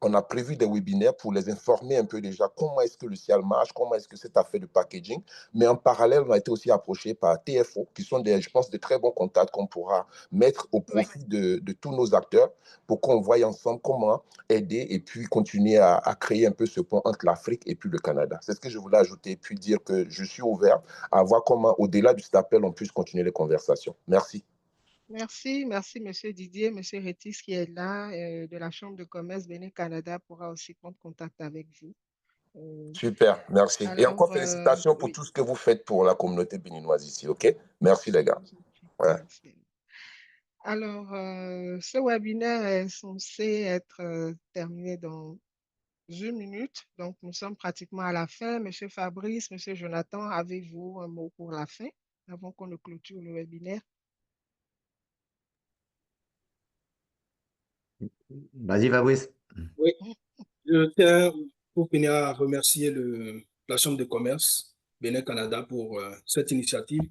On a prévu des webinaires pour les informer un peu déjà comment est-ce que le CIAL marche, comment est-ce que c'est affaire de packaging. Mais en parallèle, on a été aussi approché par TFO, qui sont, je pense, de très bons contacts qu'on pourra mettre au profit de tous nos acteurs pour qu'on voie ensemble comment aider et puis continuer à créer un peu ce pont entre l'Afrique et puis le Canada. C'est ce que je voulais ajouter et puis dire que je suis ouvert à voir comment, au-delà de cet appel, on puisse continuer les conversations. Merci. Merci, merci, Monsieur Didier. Monsieur Rétis, qui est là, de la Chambre de commerce Bénin-Canada, pourra aussi prendre contact avec vous. Super, merci. Alors, et encore félicitations pour tout ce que vous faites pour la communauté béninoise ici, OK? Merci, les gars. Ouais. Merci. Alors, ce webinaire est censé être terminé dans 1 minute. Donc, nous sommes pratiquement à la fin. Monsieur Fabrice, Monsieur Jonathan, avez-vous un mot pour la fin avant qu'on ne clôture le webinaire? Vas-y, Fabrice. Oui, je tiens pour finir à remercier la Chambre de commerce Bénin-Canada pour cette initiative,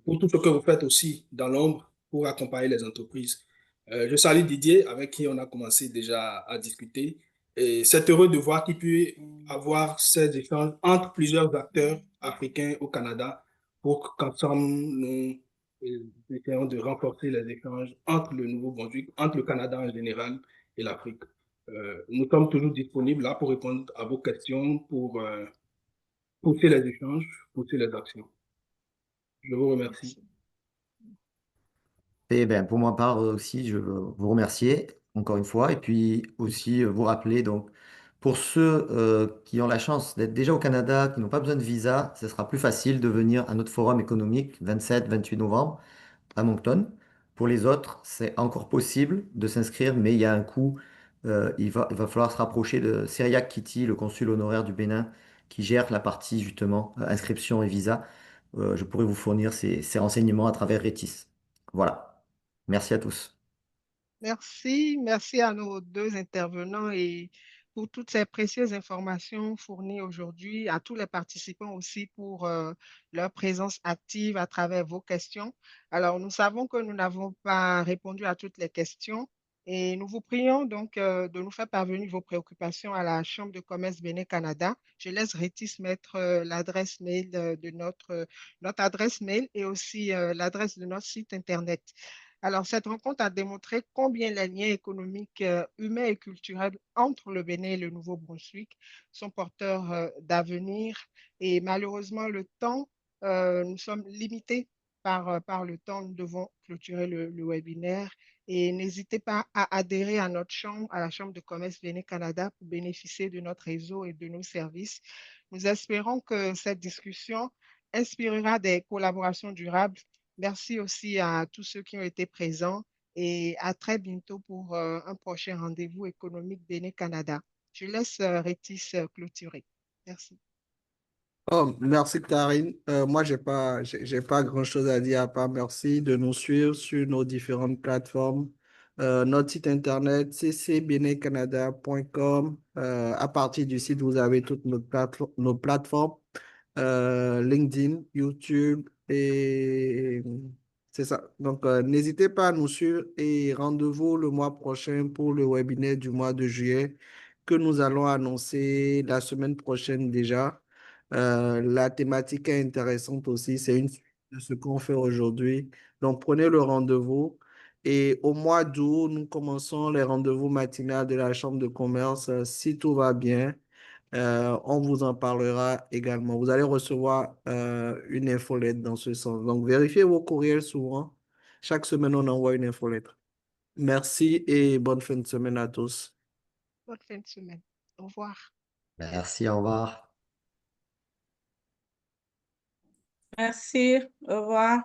pour tout ce que vous faites aussi dans l'ombre pour accompagner les entreprises. Je salue Didier, avec qui on a commencé déjà à discuter. Et c'est heureux de voir qu'il peut avoir ces échanges entre plusieurs acteurs africains au Canada pour qu'ensemble, nous essayons de renforcer les échanges entre le Nouveau-Brunswick, entre le Canada en général et l'Afrique. Nous sommes toujours disponibles là pour répondre à vos questions, pour pousser les échanges, pousser les actions. Je vous remercie. Et ben, pour ma part aussi, je veux vous remercier encore une fois et puis aussi vous rappeler, donc, pour ceux qui ont la chance d'être déjà au Canada, qui n'ont pas besoin de visa, ce sera plus facile de venir à notre forum économique 27-28 novembre à Moncton. Pour les autres, c'est encore possible de s'inscrire, mais il y a un coût. Il va falloir se rapprocher de Cyriac Kitty, le consul honoraire du Bénin, qui gère la partie justement inscription et visa. Je pourrais vous fournir ces renseignements à travers Rétis. Voilà. Merci à tous. Merci à nos deux intervenants et pour toutes ces précieuses informations fournies aujourd'hui, à tous les participants aussi pour leur présence active à travers vos questions. Alors, nous savons que nous n'avons pas répondu à toutes les questions et nous vous prions donc de nous faire parvenir vos préoccupations à la Chambre de commerce Bénin-Canada. Je laisse Rétis mettre l'adresse mail de notre adresse mail et aussi l'adresse de notre site Internet. Alors, cette rencontre a démontré combien les liens économiques, humains et culturels entre le Bénin et le Nouveau-Brunswick sont porteurs d'avenir. Et malheureusement, nous sommes limités par le temps. Nous devons clôturer le webinaire. Et n'hésitez pas à adhérer à notre chambre, à la Chambre de commerce Bénin-Canada pour bénéficier de notre réseau et de nos services. Nous espérons que cette discussion inspirera des collaborations durables. Merci aussi à tous ceux qui ont été présents et à très bientôt pour un prochain rendez-vous économique Bénin-Canada. Je laisse Rétis clôturer. Merci. Oh, merci Karine. Moi, j'ai pas grand-chose à dire à part merci de nous suivre sur nos différentes plateformes. Notre site internet, ccbncanada.com. À partir du site, vous avez toutes nos plateformes, LinkedIn, YouTube et c'est ça. Donc, n'hésitez pas à nous suivre et rendez-vous le mois prochain pour le webinaire du mois de juillet que nous allons annoncer la semaine prochaine déjà. La thématique est intéressante aussi, c'est une suite de ce qu'on fait aujourd'hui. Donc, prenez le rendez-vous. Et au mois d'août, nous commençons les rendez-vous matinaux de la Chambre de commerce. Si tout va bien, on vous en parlera également. Vous allez recevoir une infolette dans ce sens. Donc, vérifiez vos courriels souvent. Chaque semaine, on envoie une infolettre. Merci et bonne fin de semaine à tous. Bonne fin de semaine. Au revoir. Merci, au revoir. Merci. Au revoir.